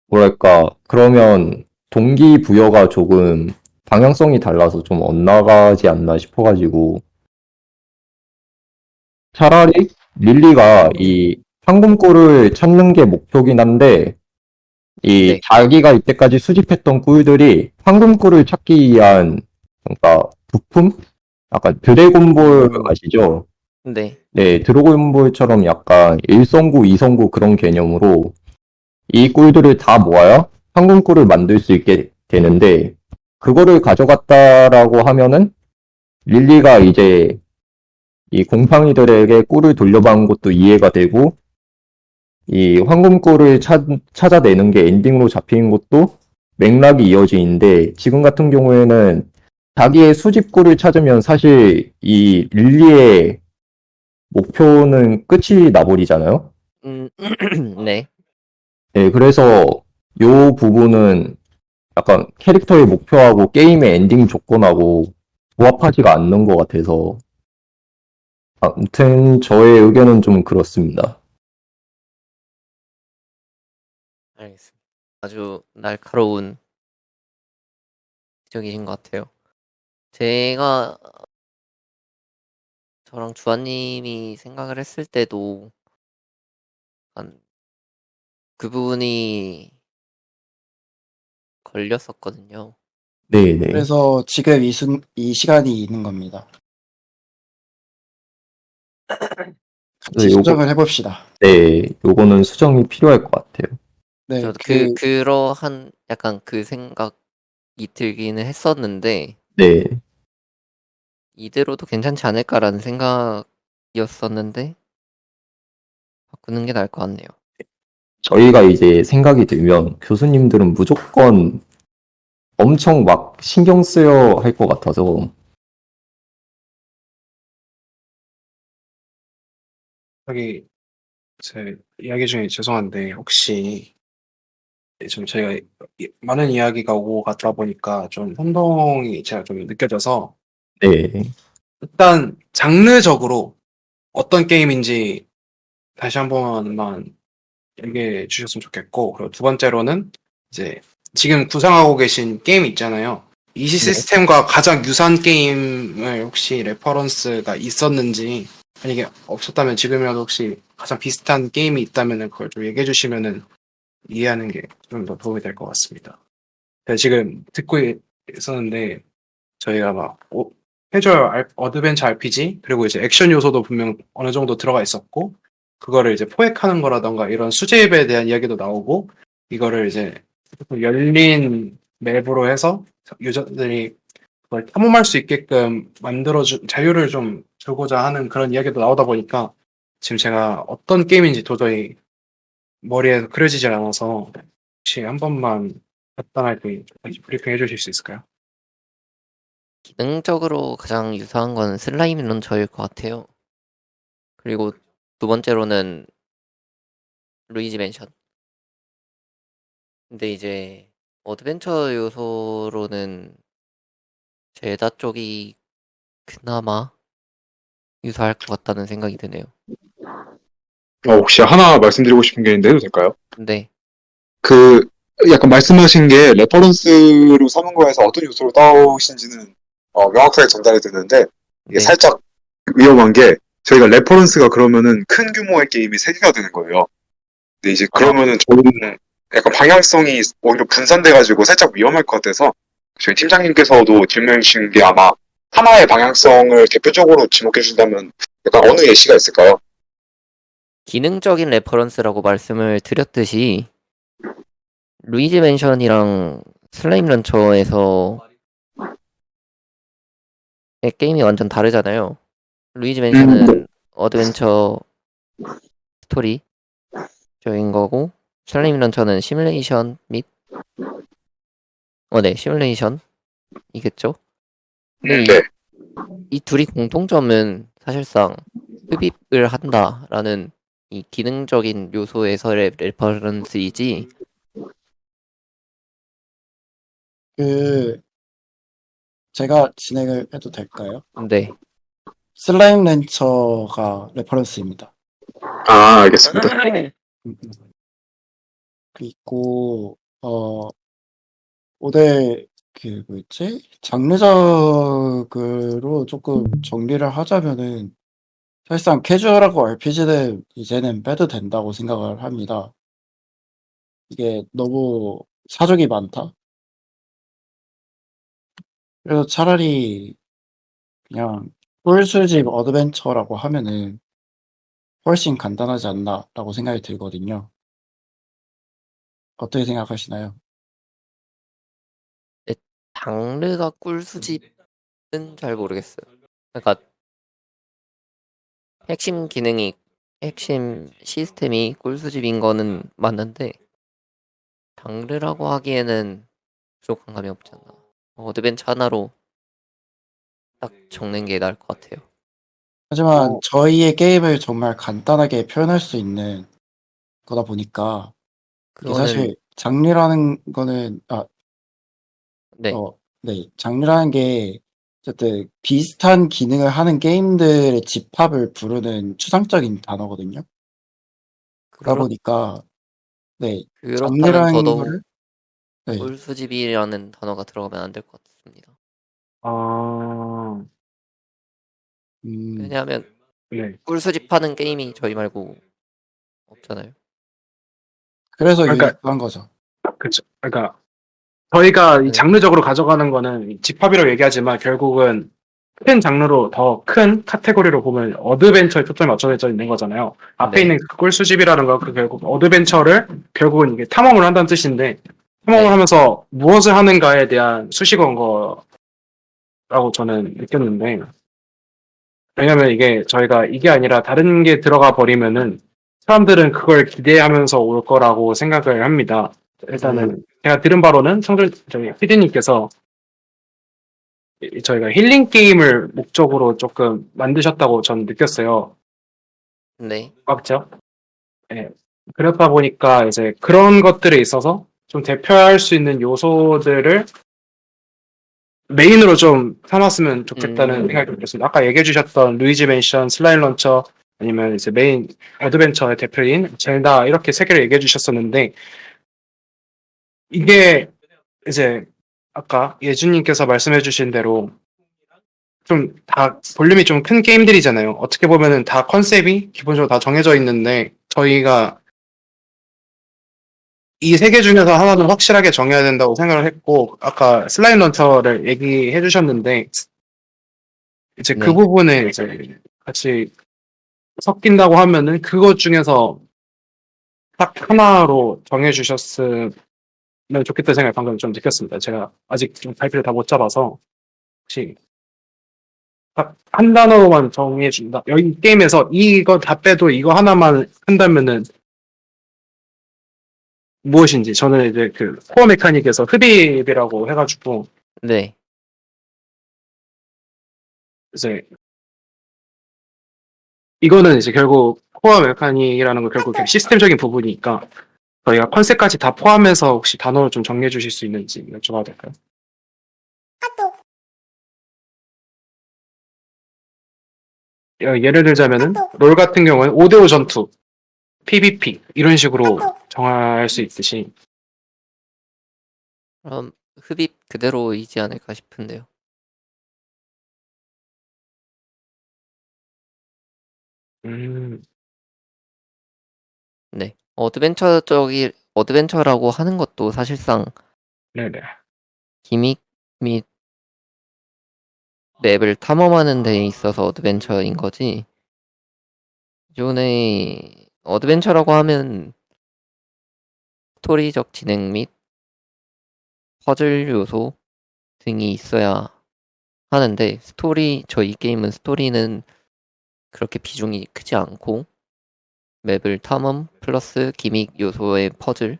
뭐랄까 그러면 동기부여가 조금 방향성이 달라서 좀 엇나가지 않나 싶어가지고 차라리 릴리가 이 황금꿀을 찾는 게 목표긴 한데 이 네, 자기가 이때까지 수집했던 꿀들이 황금꿀을 찾기 위한 그러니까 부품? 약간 드래곤볼 아시죠? 네, 네, 드래곤볼처럼 약간 1성구, 2성구 그런 개념으로 이 꿀들을 다 모아야 황금꿀을 만들 수 있게 되는데 그거를 가져갔다라고 하면은 릴리가 이제 이 곰팡이들에게 꿀을 돌려받은 것도 이해가 되고 이 황금꿀을 찾아내는 게 엔딩으로 잡히는 것도 맥락이 이어지는데 지금 같은 경우에는 자기의 수집꿀을 찾으면 사실 이 릴리의 목표는 끝이 나버리잖아요. 음, 네. 네, 그래서 요 부분은 약간 캐릭터의 목표하고 게임의 엔딩 조건하고 부합하지가 않는 것 같아서 아무튼 저의 의견은 좀 그렇습니다. 알겠습니다. 아주 날카로운 지적이신 것 같아요. 제가 저랑 주한님이 생각을 했을 때도 약간 그 부분이 걸렸었거든요. 네네. 그래서 지금 이 시간이 있는 겁니다. 같이 요거, 수정을 해봅시다. 네, 요거는 수정이 필요할 것 같아요. 네, 저도 그러한 약간 그 생각이 들기는 했었는데 네, 이대로도 괜찮지 않을까라는 생각이었었는데 바꾸는 게 나을 것 같네요. 저희가 이제 생각이 들면 교수님들은 무조건 엄청 막 신경 쓰여 할 것 같아서, 여기 제 이야기 중에 죄송한데 혹시 좀 저희가 많은 이야기가 오고 갔다 보니까 좀 혼동이 제가 좀 느껴져서 네, 일단 장르적으로 어떤 게임인지 다시 한 번만 얘기해 주셨으면 좋겠고, 그리고 두 번째로는 이제 지금 구상하고 계신 게임 있잖아요. 이시 네. 시스템과 가장 유사한 게임을 혹시 레퍼런스가 있었는지, 만약에 없었다면 지금이라도 혹시 가장 비슷한 게임이 있다면 그걸 좀 얘기해 주시면은 이해하는 게 좀 더 도움이 될 것 같습니다. 제가 지금 듣고 있었는데 저희가 막 캐주얼 어드벤처 RPG 그리고 이제 액션 요소도 분명 어느 정도 들어가 있었고 그거를 이제 포획하는 거라던가 이런 수제입에 대한 이야기도 나오고 이거를 이제 열린 맵으로 해서 유저들이 그걸 탐험할 수 있게끔 만들어준 자유를 좀 주고자 하는 그런 이야기도 나오다 보니까 지금 제가 어떤 게임인지 도저히 머리에 그려지질 않아서 혹시 한 번만 간단하게 브리핑 해주실 수 있을까요? 기능적으로 가장 유사한 건 슬라임 런처일 것 같아요. 그리고 두 번째로는 루이지 맨션. 근데 이제 어드벤처 요소로는 젤다 쪽이 그나마 유사할 것 같다는 생각이 드네요. 혹시 하나 말씀드리고 싶은 게 있는데 해도 될까요? 근데 그 약간 말씀하신 게 레퍼런스로 삼은 거에서 어떤 요소로 따오신지는 명확하게 전달이 됐는데 이게 네, 살짝 위험한 게 저희가 레퍼런스가 그러면은 큰 규모의 게임이 3개가 되는 거예요. 근데 이제 그러면은 저희는 약간 방향성이 오히려 분산돼가지고 살짝 위험할 것 같아서 저희 팀장님께서도 질문해 주신 게 아마 하나의 방향성을 대표적으로 지목해 주신다면 약간 어느 예시가 있을까요? 기능적인 레퍼런스라고 말씀을 드렸듯이 루이지 맨션이랑 슬라임 런처에서 게임이 완전 다르잖아요. 루이지 네. 맨션은 어드벤처 스토리적인 거고 슬라임 런처는 시뮬레이션 및 네, 시뮬레이션이겠죠. 근데 네. 이 둘이 공통점은 사실상 흡입을 한다라는 이 기능적인 요소에서의 레퍼런스이지. 그 제가 진행을 해도 될까요? 네, 슬라임 렌처가 레퍼런스입니다. 알겠습니다. 음, 음. 그리고 오늘 그 뭐였지? 장르적으로 조금 정리를 하자면은 사실상 캐주얼하고 RPG는 이제는 빼도 된다고 생각을 합니다. 이게 너무 사족이 많다. 그래서 차라리 그냥 꿀술집 어드벤처라고 하면은 훨씬 간단하지 않나라고 생각이 들거든요. 어떻게 생각하시나요? 장르가 꿀수집은 잘 모르겠어요. 그러니까 핵심 시스템이 꿀수집인 거는 맞는데 장르라고 하기에는 부족한 감이 없지 않나. 어드벤처 하나로 딱 적는 게 나을 것 같아요. 하지만 저희의 게임을 정말 간단하게 표현할 수 있는 거다 보니까 이게 그거는 사실 장르라는 거는 네, 네, 장르라는 게 어쨌든 비슷한 기능을 하는 게임들의 집합을 부르는 추상적인 단어거든요. 그러다 보니까 네, 그렇다면 장르라는 더더욱 거를 네, 꿀수집이라는 단어가 들어가면 안 될 것 같습니다. 아, 왜냐하면 네. 꿀수집하는 게임이 저희 말고 없잖아요. 그래서 그러니까, 유익한 거죠. 그쵸. 그러니까, 저희가 이 네, 장르적으로 가져가는 거는 이 집합이라고 얘기하지만 결국은 큰 장르로 더 큰 카테고리로 보면 어드벤처에 초점이 맞춰져 있는 거잖아요. 앞에 네, 있는 그 꿀수집이라는 거, 그 결국 어드벤처를 결국은 이게 탐험을 한다는 뜻인데, 탐험을 네, 하면서 무엇을 하는가에 대한 수식어인 거라고 저는 느꼈는데, 왜냐면 이게 저희가 이게 아니라 다른 게 들어가 버리면은 사람들은 그걸 기대하면서 올 거라고 생각을 합니다. 일단은 제가 들은 바로는 저희 피디님께서 저희가 힐링 게임을 목적으로 조금 만드셨다고 저는 느꼈어요. 네, 맞죠? 예. 그렇다 보니까 이제 그런 것들에 있어서 좀 대표할 수 있는 요소들을 메인으로 좀 삼았으면 좋겠다는 생각이 들었습니다. 아까 얘기해 주셨던 루이지 맨션, 슬라임 런처 아니면 이제 메인 어드벤처의 대표인 젤다 이렇게 세 개를 얘기해 주셨었는데 이게 이제 아까 예준님께서 말씀해 주신 대로 좀 다 볼륨이 좀 큰 게임들이잖아요. 어떻게 보면은 다 컨셉이 기본적으로 다 정해져 있는데 저희가 이 세 개 중에서 하나는 확실하게 정해야 된다고 생각을 했고 아까 슬라임 런처를 얘기해 주셨는데 이제 그 네. 부분에 이제 같이 섞인다고 하면은 그것 중에서 딱 하나로 정해 주셨으면 좋겠다는 생각을 방금 좀 느꼈습니다. 제가 아직 좀 발표를 다 못 잡아서 혹시 딱 한 단어로만 정해 준다. 여기 게임에서 이거 다 빼도 이거 하나만 한다면은 무엇인지 저는 이제 그 코어 메카닉에서 흡입이라고 해가지고 네. 이제 이거는 이제 결국 코어 메카닉이라는 건 결국 시스템적인 부분이니까 저희가 컨셉까지 다 포함해서 혹시 단어를 좀 정리해 주실 수 있는지 여쭤봐도 될까요? 예를 들자면은 롤 같은 경우는 5대5 전투, PVP 이런 식으로 정할 수 있듯이 그럼 흡입 그대로이지 않을까 싶은데요. 음, 네. 어드벤처라고 하는 것도 사실상 네네. 기믹 및 맵을 탐험하는 데 있어서 어드벤처인 거지. 기존에 어드벤처라고 하면 스토리적 진행 및 퍼즐 요소 등이 있어야 하는데 저희 게임은 스토리는 그렇게 비중이 크지 않고 맵을 탐험 플러스 기믹 요소의 퍼즐이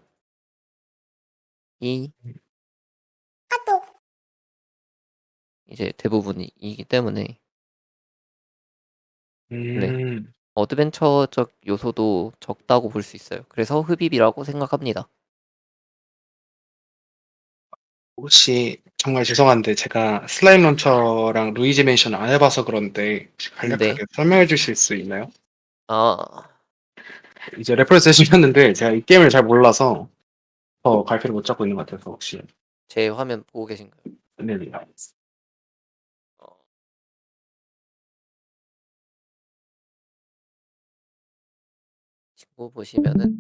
이제 대부분이기 때문에 네. 음, 어드벤처적 요소도 적다고 볼 수 있어요. 그래서 흡입이라고 생각합니다. 혹시 정말 죄송한데 제가 슬라임 런처랑 루이지 맨션 안 해봐서 그런데 혹시 간략하게 네. 설명해 주실 수 있나요? 아, 이제 레퍼런스 해주셨는데 제가 이 게임을 잘 몰라서 더 갈피를 못 잡고 있는 것 같아서 혹시 제 화면 보고 계신가요? 네네. 어, 친구 보시면은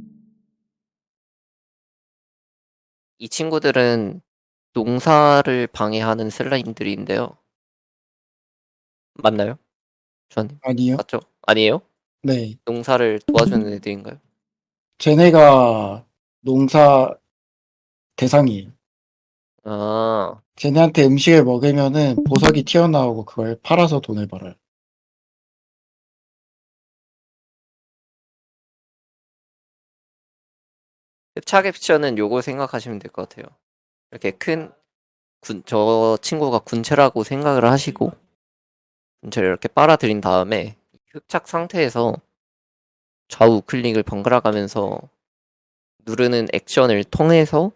이 친구들은 농사를 방해하는 슬라임들인데요. 맞나요? 주원님 아니요. 맞죠? 아니에요? 네. 농사를 도와주는 애들인가요? 쟤네가 농사 대상이에요. 아, 쟤네한테 음식을 먹이면은 보석이 튀어나오고 그걸 팔아서 돈을 벌어요. 흡착 액션은 요거 생각하시면 될 것 같아요. 이렇게 저 친구가 군체라고 생각을 하시고 군체를 이렇게 빨아들인 다음에 흡착 상태에서 좌우 클릭을 번갈아 가면서 누르는 액션을 통해서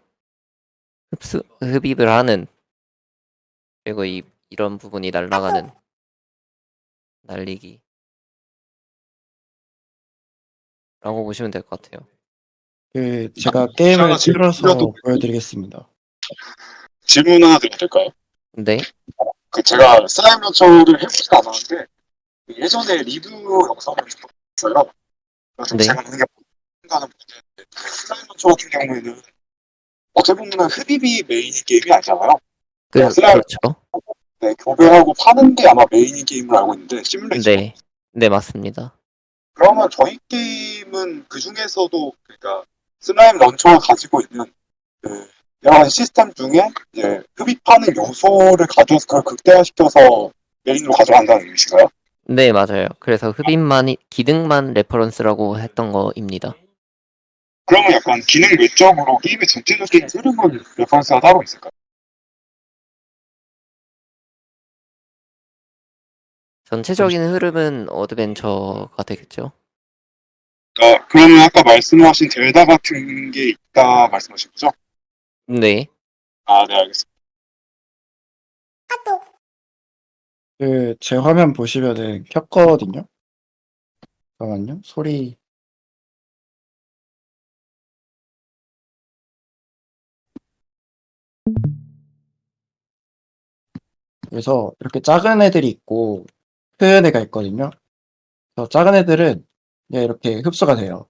흡입을 하는, 그리고 이런 부분이 날아가는 날리기라고 보시면 될 것 같아요. 제가 게임을 하나 틀어서 보여드리겠습니다. 질문 하나 드려도 될까요? 네, 제가 슬라임 런처를 해보지 않았는데 예전에 리뷰 영상을 좀 봤어요. 그래서 네, 제가 만약에 생각하는 문제인데 슬라임 런처 같은 경우에는 어떻게 보면 흡입이 메인인 게임이 아니잖아요. 그냥 슬라임 그렇죠. 교배하고 파는 게 아마 메인인 게임을 알고 있는데 시뮬레이션. 네, 네, 맞습니다. 그러면 저희 게임은 그 중에서도 그러니까 슬라임 런처가 가지고 있는 그 여러 가지 시스템 중에 이제 흡입하는 요소를 가져서 그걸 극대화시켜서 메인으로 가져간다는 의미인가요? 네, 맞아요. 그래서 기능만 레퍼런스라고 했던 거입니다. 그러면 약간 기능 외적으로 게임의 전체적인 흐름은 레퍼런스가 따로 있을까요? 전체적인 흐름은 어드벤처가 되겠죠. 그러면 아까 말씀하신 델다 같은 게 있다 말씀하신 거죠? 네, 아, 네, 알겠습니다. 제 화면 보시면은 켰거든요. 잠깐만요. 소리. 그래서 이렇게 작은 애들이 있고 큰 애가 있거든요. 그래서 작은 애들은 그냥 이렇게 흡수가 돼요.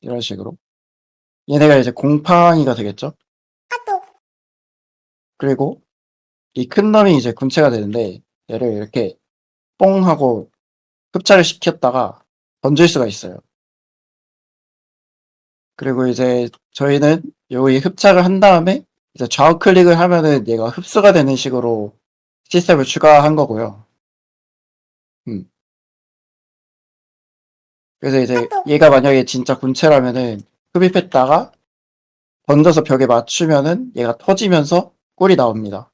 이런 식으로. 얘네가 이제 곰팡이가 되겠죠. 그리고 이 큰 놈이 이제 군체가 되는데 얘를 이렇게 뽕 하고 흡착을 시켰다가 던질 수가 있어요. 그리고 이제 저희는 이 흡착을 한 다음에 이제 좌우 클릭을 하면은 얘가 흡수가 되는 식으로 시스템을 추가한 거고요. 그래서 이제 얘가 만약에 진짜 군체라면은 흡입했다가 던져서 벽에 맞추면은 얘가 터지면서 꿀이 나옵니다.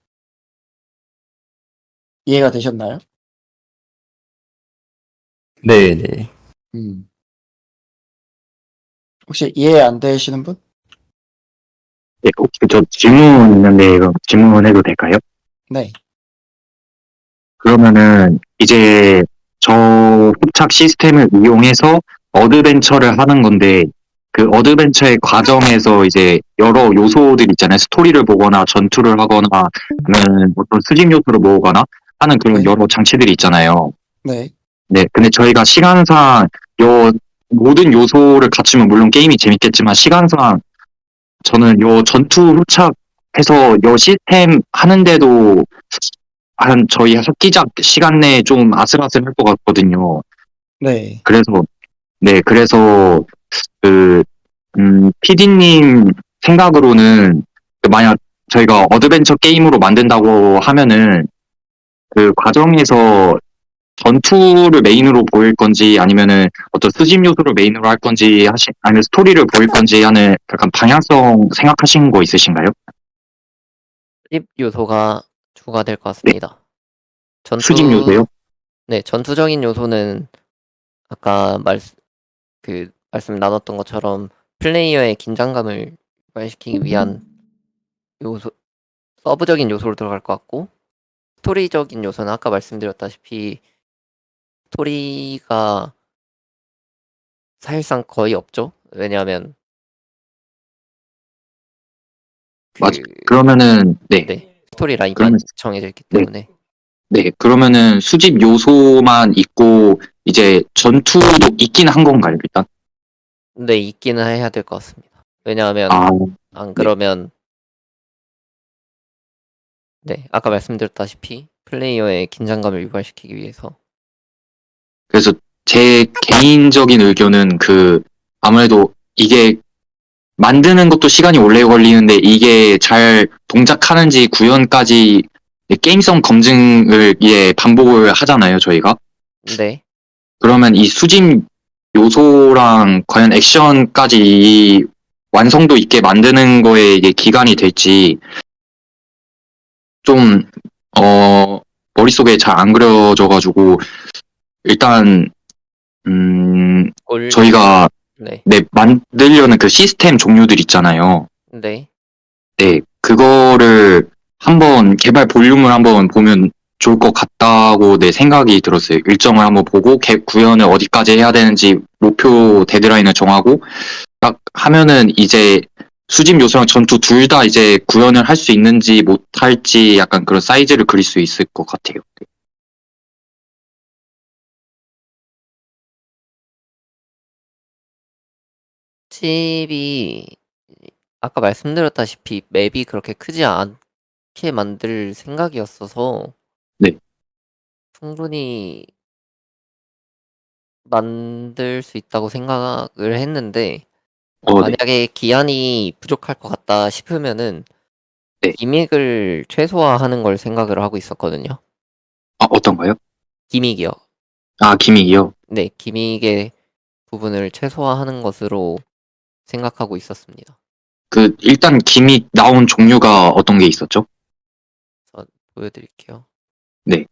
이해가 되셨나요? 네네. 혹시 이해 안 되시는 분? 혹시 저 질문 있는데 이거 질문해도 될까요? 네. 그러면은 이제 저 흡착 시스템을 이용해서 어드벤처를 하는 건데 그 어드벤처의 과정에서 이제 여러 요소들 있잖아요. 스토리를 보거나 전투를 하거나 아니면 어떤 수집 요소를 모으거나 하는 그런 네. 여러 장치들이 있잖아요. 네. 네, 근데 저희가 시간상 요 모든 요소를 갖추면 물론 게임이 재밌겠지만 시간상 저는 요 전투 흡착해서 요 시스템 하는데도 한 저희 학기작 시간 내에 좀 아슬아슬할 것 같거든요. 네. 그래서 그 PD님 생각으로는 그 만약 저희가 어드벤처 게임으로 만든다고 하면은 그 과정에서 전투를 메인으로 보일 건지 아니면은 어떤 수집 요소를 메인으로 할 건지 아니면 스토리를 보일 건지 하는 약간 방향성 생각하신 거 있으신가요? 수집 요소가 주가 될 것 같습니다. 수집 요소요? 네, 전투적인 요소는 아까 말씀 나눴던 것처럼 플레이어의 긴장감을 유발시키기 위한 요소, 서브적인 요소로 들어갈 것 같고, 스토리적인 요소는 아까 말씀드렸다시피 스토리가 사실상 거의 없죠. 왜냐하면 그러면은 네, 스토리 라인만 그러면 정해져 있기 네. 때문에 네, 그러면은 수집 요소만 있고 이제 전투도 있긴 한 건가요, 일단? 네, 있기는 해야 될 것 같습니다. 왜냐하면 아, 안 그러면 네, 아까 말씀드렸다시피 플레이어의 긴장감을 유발시키기 위해서 그래서 제 개인적인 의견은 아무래도 이게 만드는 것도 시간이 오래 걸리는데 이게 잘 동작하는지 구현까지 게임성 검증을 반복을 하잖아요, 저희가. 네, 그러면 이 수집 요소랑 과연 액션까지 이 완성도 있게 만드는 거에 이게 기간이 될지 좀, 머릿속에 잘 안 그려져가지고, 일단, 저희가, 네, 만들려는 그 시스템 종류들 있잖아요. 네, 네, 그거를 개발 볼륨을 한번 보면 좋을 것 같다고 내 생각이 들었어요. 일정을 한번 보고, 구현을 어디까지 해야 되는지 목표 데드라인을 정하고, 딱 하면은 이제 수집 요소랑 전투 둘 다 이제 구현을 할 수 있는지 못할지 약간 그런 사이즈를 그릴 수 있을 것 같아요. 칩이 아까 말씀드렸다시피 맵이 그렇게 크지 않게 만들 생각이었어서 네. 충분히 만들 수 있다고 생각을 했는데 네. 만약에 기한이 부족할 것 같다 싶으면은 네. 기믹을 최소화하는 걸 생각을 하고 있었거든요. 아, 어떤가요? 기믹이요. 아, 기믹이요? 네, 기믹의 부분을 최소화하는 것으로 생각하고 있었습니다. 일단 기믹 나온 종류가 어떤 게 있었죠? 보여드릴게요. 네.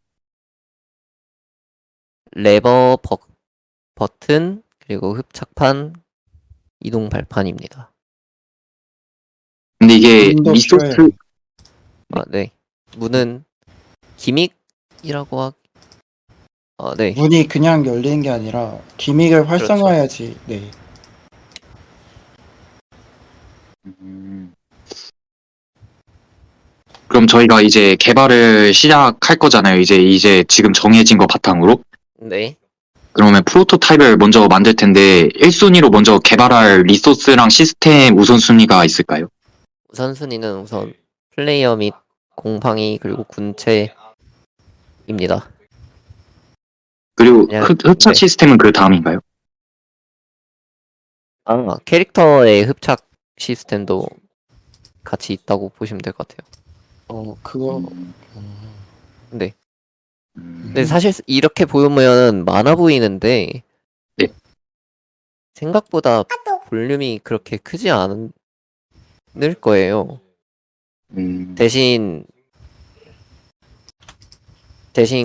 레버 버튼 그리고 흡착판 이동 발판입니다. 근데 이게 문도 리소스, 필요해요. 네. 문은 기믹이라고 네. 문이 그냥 열리는 게 아니라 기믹을 그렇죠. 활성화해야지. 네. 그럼 저희가 이제 개발을 시작할 거잖아요. 이제 지금 정해진 거 바탕으로. 네. 그러면 프로토타입을 먼저 만들 텐데 1순위로 먼저 개발할 리소스랑 시스템 우선순위가 있을까요? 우선순위는 우선 플레이어 및 공방위 그리고 군체입니다. 그리고 그냥- 흡착 네. 시스템은 그 다음인가요? 캐릭터의 흡착 시스템도 같이 있다고 보시면 될 것 같아요. 그거 네. 근데 사실 이렇게 보면 많아 보이는데 네. 생각보다 볼륨이 그렇게 크지 않을 거예요. 대신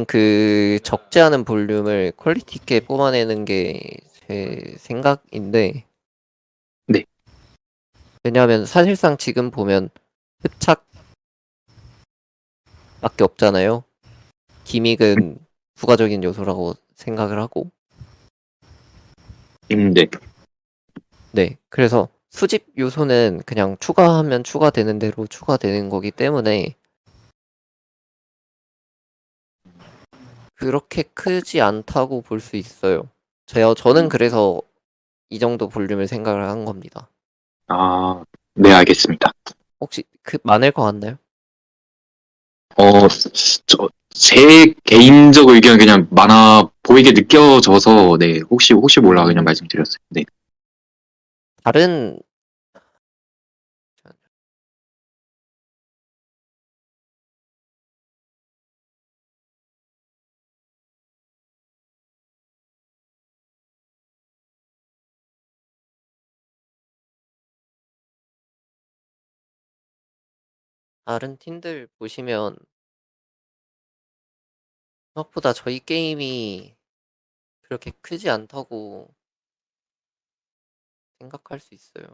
그 적지 않은 볼륨을 퀄리티 있게 뽑아내는 게 제 생각인데 네. 왜냐하면 사실상 지금 보면 흡착밖에 없잖아요. 기믹은 부가적인 요소라고 생각을 하고. 네. 네. 그래서 수집 요소는 그냥 추가하면 추가되는 대로 추가되는 거기 때문에 그렇게 크지 않다고 볼 수 있어요. 저는 그래서 이 정도 볼륨을 생각을 한 겁니다. 아, 네, 알겠습니다. 혹시 많을 것 같나요? 제 개인적 의견은 그냥 많아 보이게 느껴져서, 네, 혹시 몰라 그냥 말씀드렸어요. 네. 다른 다른 팀들 보시면 생각보다 저희 게임이 그렇게 크지 않다고 생각할 수 있어요.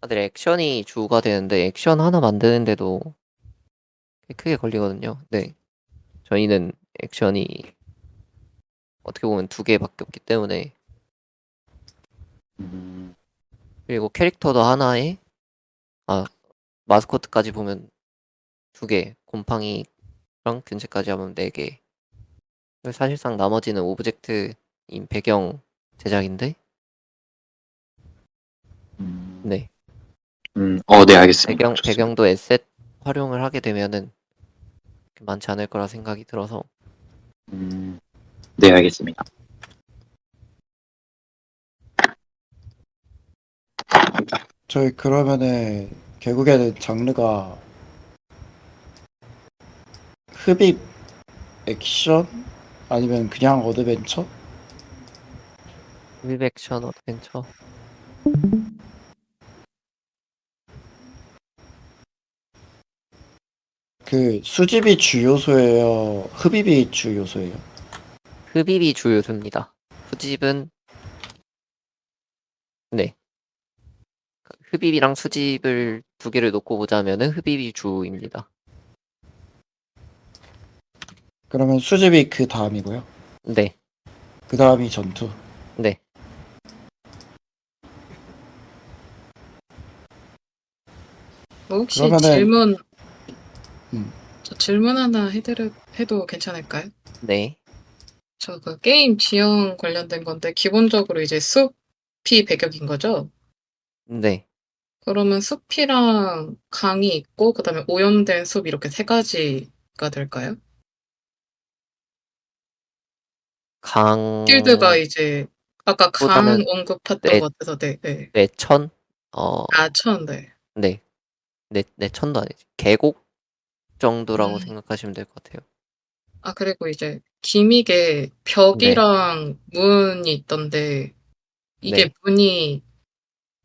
다들 액션이 주가 되는데 액션 하나 만드는데도 꽤 크게 걸리거든요. 네. 저희는 액션이 어떻게 보면 2개밖에 없기 때문에 그리고 캐릭터도 하나에 마스코트까지 보면 2개, 곰팡이랑 균체까지 하면 4개. 사실상 나머지는 오브젝트인 배경 제작인데 네. 네, 알겠습니다. 좋습니다. 배경도 에셋 활용을 하게 되면은 그렇게 많지 않을 거라 생각이 들어서 네, 알겠습니다. 저희 그러면은 결국에는 장르가 흡입 액션 아니면 그냥 어드벤처? 흡입 액션 어드벤처. 그 수집이 주 요소예요? 흡입이 주 요소예요? 흡입이 주 요소입니다. 수집은 네. 흡입이랑 수집을 2개를 놓고 보자면은 흡입이 주입니다. 그러면 수집이 그 다음이고요. 네. 그 다음이 전투. 네. 혹시 그러면은- 질문, 음. 저 질문 하나 해도 괜찮을까요? 네. 저 그 게임 지형 관련된 건데, 기본적으로 이제 숲이 배경인 거죠? 네. 그러면 숲이랑 강이 있고, 그 다음에 오염된 숲 이렇게 3가지가 될까요? 필드가 이제, 아까 강 보다는 언급했던 것 같아서, 네. 내천? 네. 네. 내천도 아니지. 계곡 정도라고 음. 생각하시면 될 것 같아요. 그리고 이제 기믹에 벽이랑 문이 있던데, 이게 네. 문이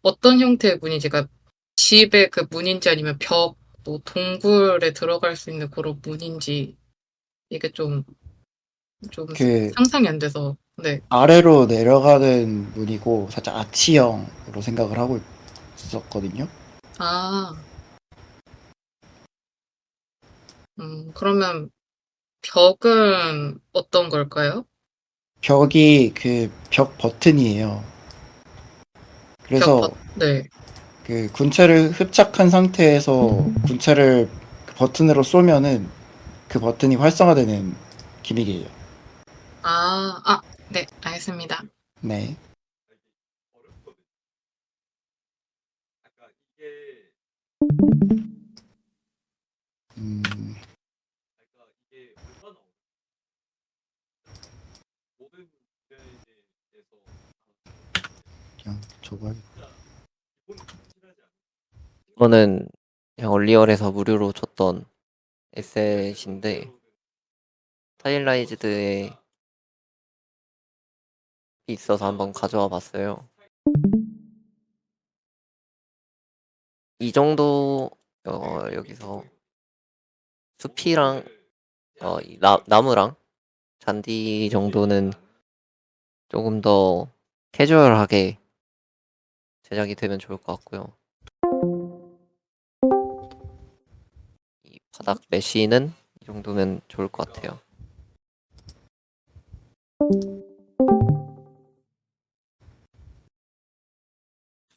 어떤 형태의 문인지, 그러니까 집의 그 문인지 아니면 벽, 뭐 동굴에 들어갈 수 있는 그런 문인지, 이게 좀 그 상상이 안 돼서, 네. 아래로 내려가는 문이고 살짝 아치형으로 생각을 하고 있었거든요. 그러면 벽은 어떤 걸까요? 벽이 그 벽 버튼이에요. 그래서 네. 그 군체를 흡착한 상태에서 군체를 그 버튼으로 쏘면은 그 버튼이 활성화되는 기믹이에요. 네, 알겠습니다. 네. 음, 그냥 저거 이거는 그냥 얼리얼에서 무료로 줬던 에셋인데 타일라이즈드에 있어서 한번 가져와 봤어요. 이 정도 여기서 숲이랑 이 나무랑 잔디 정도는 조금 더 캐주얼하게 제작이 되면 좋을 것 같고요. 이 바닥 메쉬는 이 정도면 좋을 것 같아요.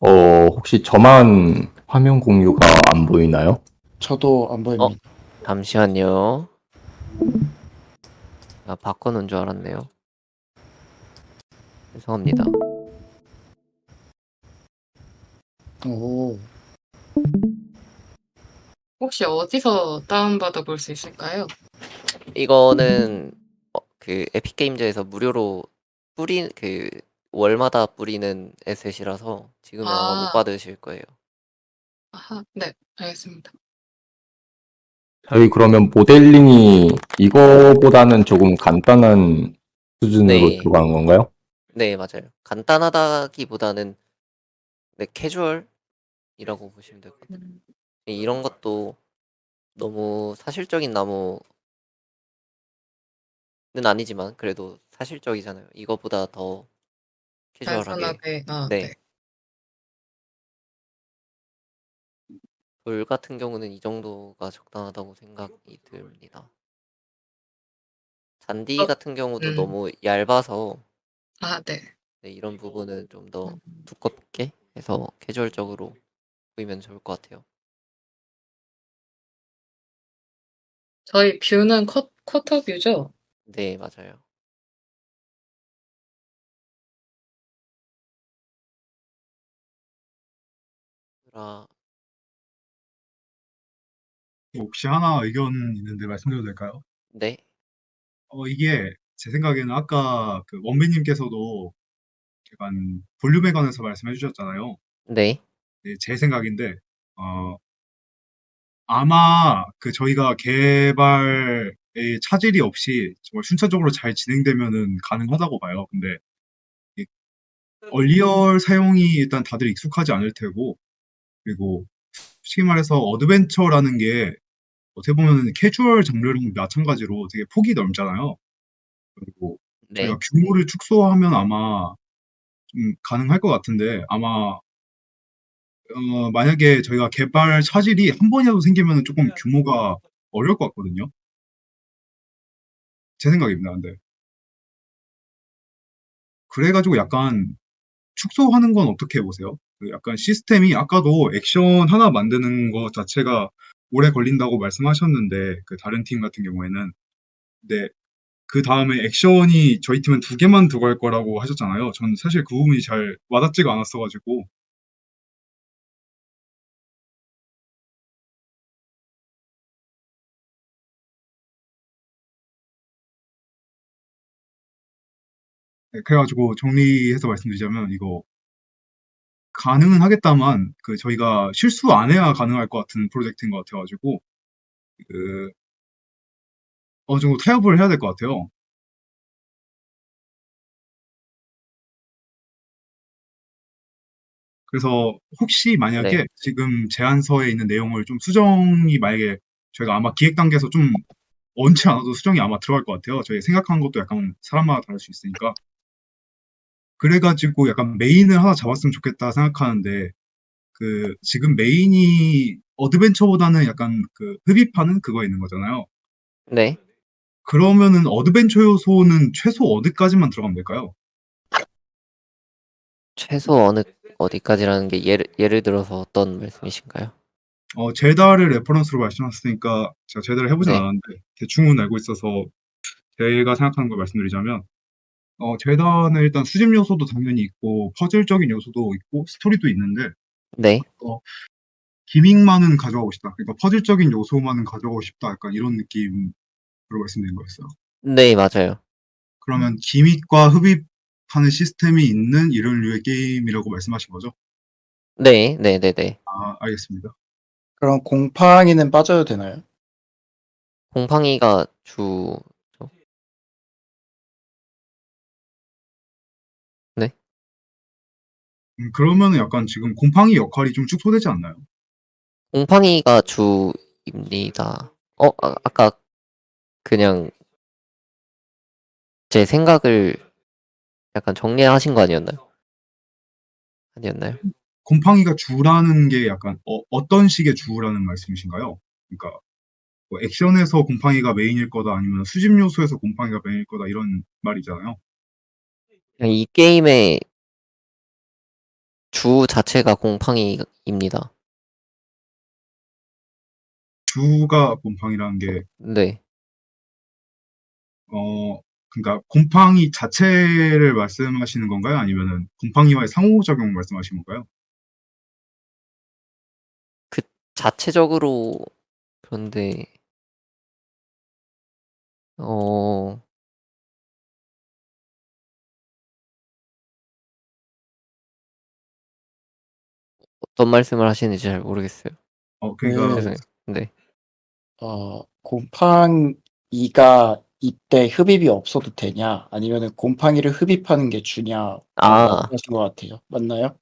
혹시 저만 화면 공유가 안 보이나요? 저도 안 보입니다. 잠시만요. 아, 바꿔놓은 줄 알았네요. 죄송합니다. 오, 혹시 어디서 다운받아 볼 수 있을까요? 이거는 그 에픽게임즈에서 무료로 월마다 뿌리는 에셋이라서 지금은 아마 못 아. 받으실 거예요. 아하, 네, 알겠습니다. 저희 그러면 모델링이 이거보다는 조금 간단한 수준으로 네. 들어간 건가요? 네, 맞아요. 간단하다기보다는 네, 캐주얼이라고 보시면 될 것 같아요. 이런 것도 너무 사실적인 나무는 아니지만 그래도 사실적이잖아요. 이거보다 더 캐주얼하게. 단순하게, 네. 네. 돌 같은 경우는 이 정도가 적당하다고 생각이 듭니다. 잔디 같은 경우도 너무 얇아서 네. 네, 이런 부분은 좀 더 음. 두껍게 해서 캐주얼적으로 보이면 좋을 것 같아요. 저희 뷰는 쿼터 뷰죠? 네, 맞아요. 아, 혹시 하나 의견 있는데 말씀드려도 될까요? 네, 이게 제 생각에는 아까 그 원빈님께서도 약간 볼륨에 관해서 말씀해 주셨잖아요. 네, 네, 제 생각인데, 아마 그 저희가 개발에 차질이 없이 정말 순차적으로 잘 진행되면은 가능하다고 봐요. 근데 이 얼리얼 사용이 일단 다들 익숙하지 않을 테고, 그리고 솔직히 말해서 어드벤처라는 게 어떻게 보면 캐주얼 장르랑 마찬가지로 되게 폭이 넓잖아요. 그리고 네. 저희가 규모를 축소하면 아마 좀 가능할 것 같은데 아마 만약에 저희가 개발 차질이 한 번이라도 생기면 조금 규모가 어려울 것 같거든요. 제 생각입니다. 근데 그래가지고 약간 축소하는 건 어떻게 보세요? 그 약간 시스템이 아까도 액션 하나 만드는 것 자체가 오래 걸린다고 말씀하셨는데 그 다른 팀 같은 경우에는 근데 그 다음에 액션이 저희 팀은 2개만 두고 할 거라고 하셨잖아요. 전 사실 그 부분이 잘 와닿지가 않았어가지고 네, 그래가지고 정리해서 말씀드리자면 이거 가능은 하겠다만 그 저희가 실수 안 해야 가능할 것 같은 프로젝트인 것 같아가지고 그 어느 정도 타협을 해야 될 것 같아요. 그래서 혹시 만약에 네. 지금 제안서에 있는 내용을 좀 수정이 만약에 저희가 아마 기획 단계에서 좀 원치 않아도 수정이 아마 들어갈 것 같아요. 저희 생각한 것도 약간 사람마다 다를 수 있으니까. 그래가지고 약간 메인을 하나 잡았으면 좋겠다 생각하는데 그 지금 메인이 어드벤처보다는 약간 그 흡입하는 그거 있는 거잖아요. 네. 그러면은 어드벤처 요소는 최소 어디까지만 들어가면 될까요? 최소 어디까지라는 게 예를 들어서 어떤 말씀이신가요? 젤다를 레퍼런스로 말씀하셨으니까 제가 젤다를 해보진 네. 않았는데 대충은 알고 있어서 제가 생각하는 걸 말씀드리자면 젤다는 일단 수집 요소도 당연히 있고 퍼즐적인 요소도 있고 스토리도 있는데 네. 어, 기믹만은 가져가고 싶다. 그러니까 퍼즐적인 요소만은 가져가고 싶다. 약간 이런 느낌으로 말씀드린 거였어요. 네, 맞아요. 그러면 기믹과 흡입하는 시스템이 있는 이런 류의 게임이라고 말씀하신 거죠? 네, 네, 네, 네. 아, 알겠습니다. 그럼 곰팡이는 빠져도 되나요? 곰팡이가 주, 네? 그러면은 약간 지금 곰팡이 역할이 좀 축소되지 않나요? 곰팡이가 주입니다. 아까 그냥 제 생각을 약간 정리하신 거 아니었나요? 아니었나요? 곰팡이가 주라는 게 약간 어떤 식의 주라는 말씀이신가요? 그러니까 뭐 액션에서 곰팡이가 메인일 거다 아니면 수집 요소에서 곰팡이가 메인일 거다 이런 말이잖아요. 그냥 이 게임의 주 자체가 곰팡이입니다. 주가 곰팡이라는 게 네. 그러니까 곰팡이 자체를 말씀하시는 건가요? 아니면은 곰팡이와의 상호작용 말씀하시는 건가요? 그 자체적으로 그런데 어 어떤 말씀을 하시는지 잘 모르겠어요. 그러니까 그, 죄송해요. 네. 곰팡이가 이때 흡입이 없어도 되냐, 아니면은 곰팡이를 흡입하는 게 주냐라고 아, 말씀하신 것 같아요. 맞나요?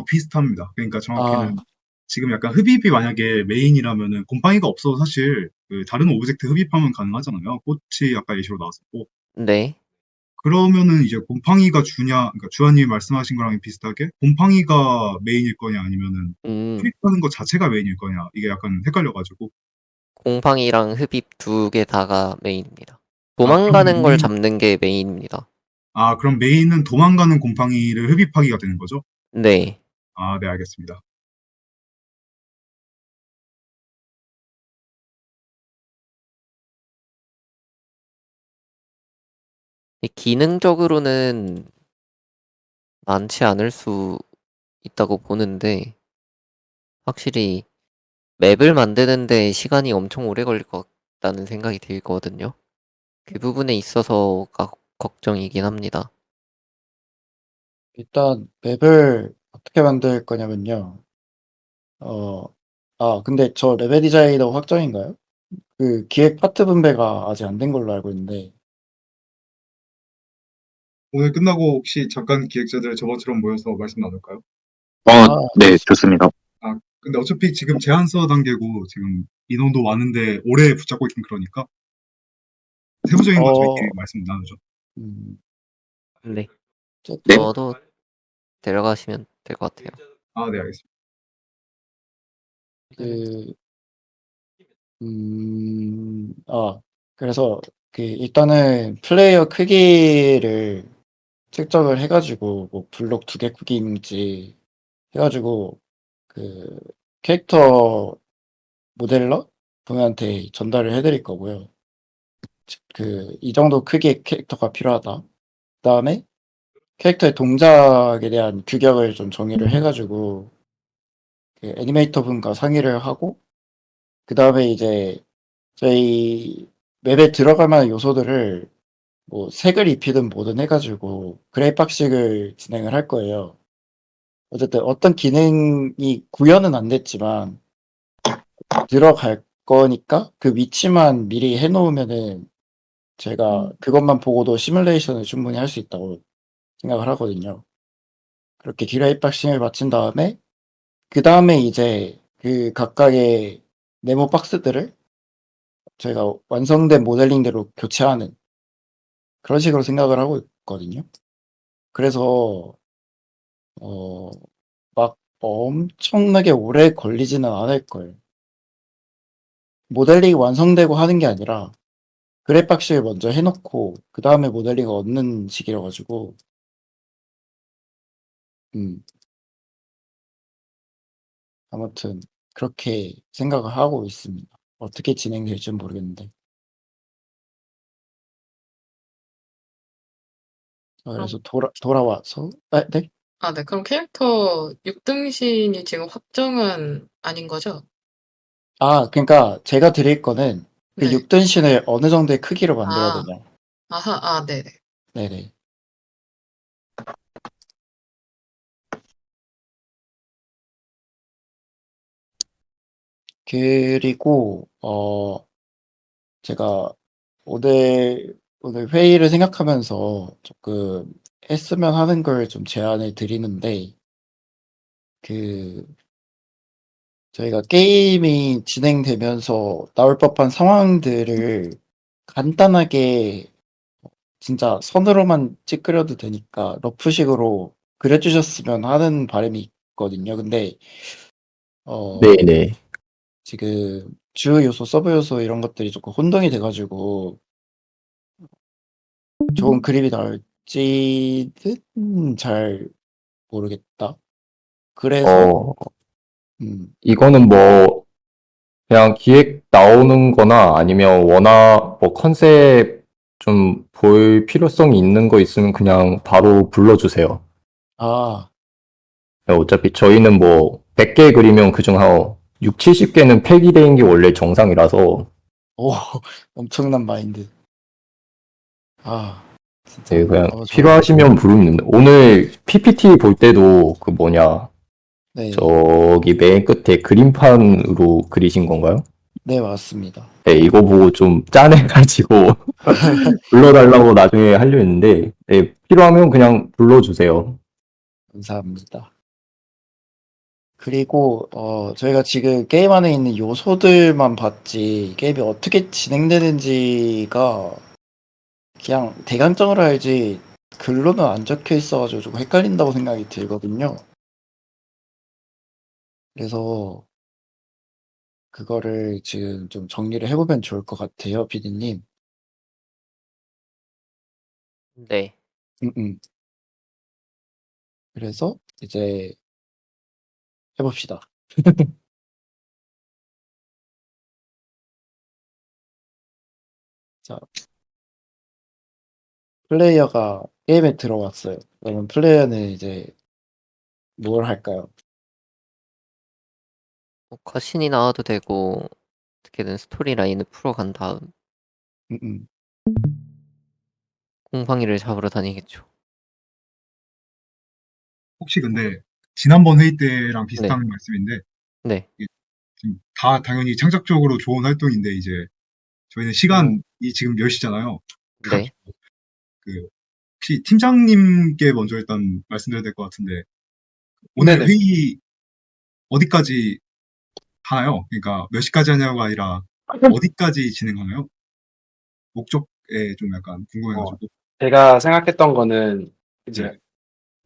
비슷합니다. 그러니까 정확히는 아, 지금 약간 흡입이 만약에 메인이라면은 곰팡이가 없어도 사실 그 다른 오브젝트 흡입하면 가능하잖아요. 꽃이 아까 예시로 나왔었고. 네. 그러면은 이제 곰팡이가 주냐, 그러니까 주한님이 말씀하신 거랑 비슷하게 곰팡이가 메인일 거냐 아니면은 음, 흡입하는 것 자체가 메인일 거냐 이게 약간 헷갈려가지고. 곰팡이랑 흡입 두 개 다가 메인입니다. 아, 그럼 도망가는 걸 메인, 잡는 게 메인입니다. 그럼 메인은 도망가는 곰팡이를 흡입하기가 되는 거죠? 네. 네, 알겠습니다. 기능적으로는 많지 않을 수 있다고 보는데, 확실히 맵을 만드는데 시간이 엄청 오래 걸릴 것 같다는 생각이 들거든요. 그 부분에 있어서가 걱정이긴 합니다. 일단 맵을 어떻게 만들 거냐면요. 어, 근데 저 레벨 디자이너 확정인가요? 그 기획 파트 분배가 아직 안 된 걸로 알고 있는데, 오늘 끝나고 혹시 잠깐 기획자들 저번처럼 모여서 말씀 나눌까요? 네, 좋습니다. 근데 어차피 지금 제안서 단계고 지금 인원도 많은데 오래 붙잡고 있긴 그러니까 세부적인 건 어, 저희끼리 말씀 나누죠. 음, 네. 네. 어쨌든, 저도 데려가시면 될 것 같아요. 네, 알겠습니다. 그, 그래서 일단은 플레이어 크기를 측정을 해가지고, 뭐 블록 2개 크기인지 해가지고, 그 캐릭터 모델러 분한테 전달을 해드릴 거고요. 이 정도 크기의 캐릭터가 필요하다. 그다음에 캐릭터의 동작에 대한 규격을 좀 정의를 해가지고 그 애니메이터 분과 상의를 하고, 그다음에 이제 저희 맵에 들어갈 만한 요소들을 뭐 색을 입히든 뭐든 해가지고 그래픽식을 진행을 할 거예요. 어쨌든 어떤 기능이 구현은 안 됐지만 들어갈 거니까 그 위치만 미리 해놓으면은 제가 그것만 보고도 시뮬레이션을 충분히 할 수 있다고 생각을 하거든요. 그렇게 기라이박싱을 마친 다음에 그 다음에 이제 그 각각의 네모 박스들을 저희가 완성된 모델링대로 교체하는 그런 식으로 생각을 하고 있거든요. 그래서 어, 막 엄청나게 오래 걸리지는 않을 거예요. 모델링이 완성되고 하는 게 아니라 그래픽식을 먼저 해놓고 그 다음에 모델링을 얻는 식이라 가지고 음, 아무튼 그렇게 생각을 하고 있습니다. 어떻게 진행될지는 모르겠는데. 그래서 돌아와서 네? 네. 그럼 캐릭터 6등신이 지금 확정은 아닌 거죠? 그러니까 제가 드릴 거는 그 네. 6등신을 어느 정도의 크기로 만들어야 아, 되냐. 네네. 네네. 그리고 제가 오늘 회의를 생각하면서 조금 했으면 하는 걸 좀 제안을 드리는데, 그 저희가 게임이 진행되면서 나올 법한 상황들을 간단하게 진짜 선으로만 찌그려도 되니까 러프식으로 그려주셨으면 하는 바람이 있거든요. 근데 네네. 지금 주요 요소, 서브 요소 이런 것들이 조금 혼동이 돼가지고 좋은 그림이 나올지는 잘 모르겠다. 그래서 어, 좀 이거는 뭐, 그냥 기획 나오는 거나 아니면 워낙 뭐 컨셉 좀 볼 필요성이 있는 거 있으면 그냥 바로 불러주세요. 아, 어차피 저희는 뭐 100개 그리면 그중 한 6, 70개는 폐기되는 게 원래 정상이라서 오, 엄청난 마인드. 아, 진짜. 네, 그냥 저, 필요하시면 부르면 됩니다. 오늘 PPT 볼 때도 그 뭐냐, 네, 저기 맨 끝에 그림판으로 그리신 건가요? 네, 맞습니다. 네, 이거 보고 좀 짠해가지고 불러달라고 나중에 하려 했는데, 네, 필요하면 그냥 불러주세요. 감사합니다. 그리고 저희가 지금 게임 안에 있는 요소들만 봤지 게임이 어떻게 진행되는지가 그냥 대강적으로 알지 글로는 안 적혀 있어가지고 좀 헷갈린다고 생각이 들거든요. 그래서 그거를 지금 좀 정리를 해보면 좋을 것 같아요, 피디님. 네. 음, 음. 그래서 이제 해봅시다. 자, 플레이어가 게임에 들어왔어요. 그러면 플레이어는 이제 뭘 할까요? 뭐 컷신이 나와도 되고 어떻게든 스토리 라인을 풀어간 다음 음, 음. 곰팡이를 잡으러 다니겠죠. 혹시 근데 지난번 회의 때랑 네. 비슷한 말씀인데 네. 지금 다 당연히 창작적으로 좋은 활동인데 이제 저희는 시간이 지금 10시잖아요. 네. 그 혹시 팀장님께 먼저 일단 말씀드려야 될 것 같은데 오늘 네네. 회의 어디까지 하나요? 그러니까 몇 시까지 하냐가 아니라 어디까지 진행하나요? 목적에 좀 약간 궁금해가지고. 제가 생각했던 거는 이제 네.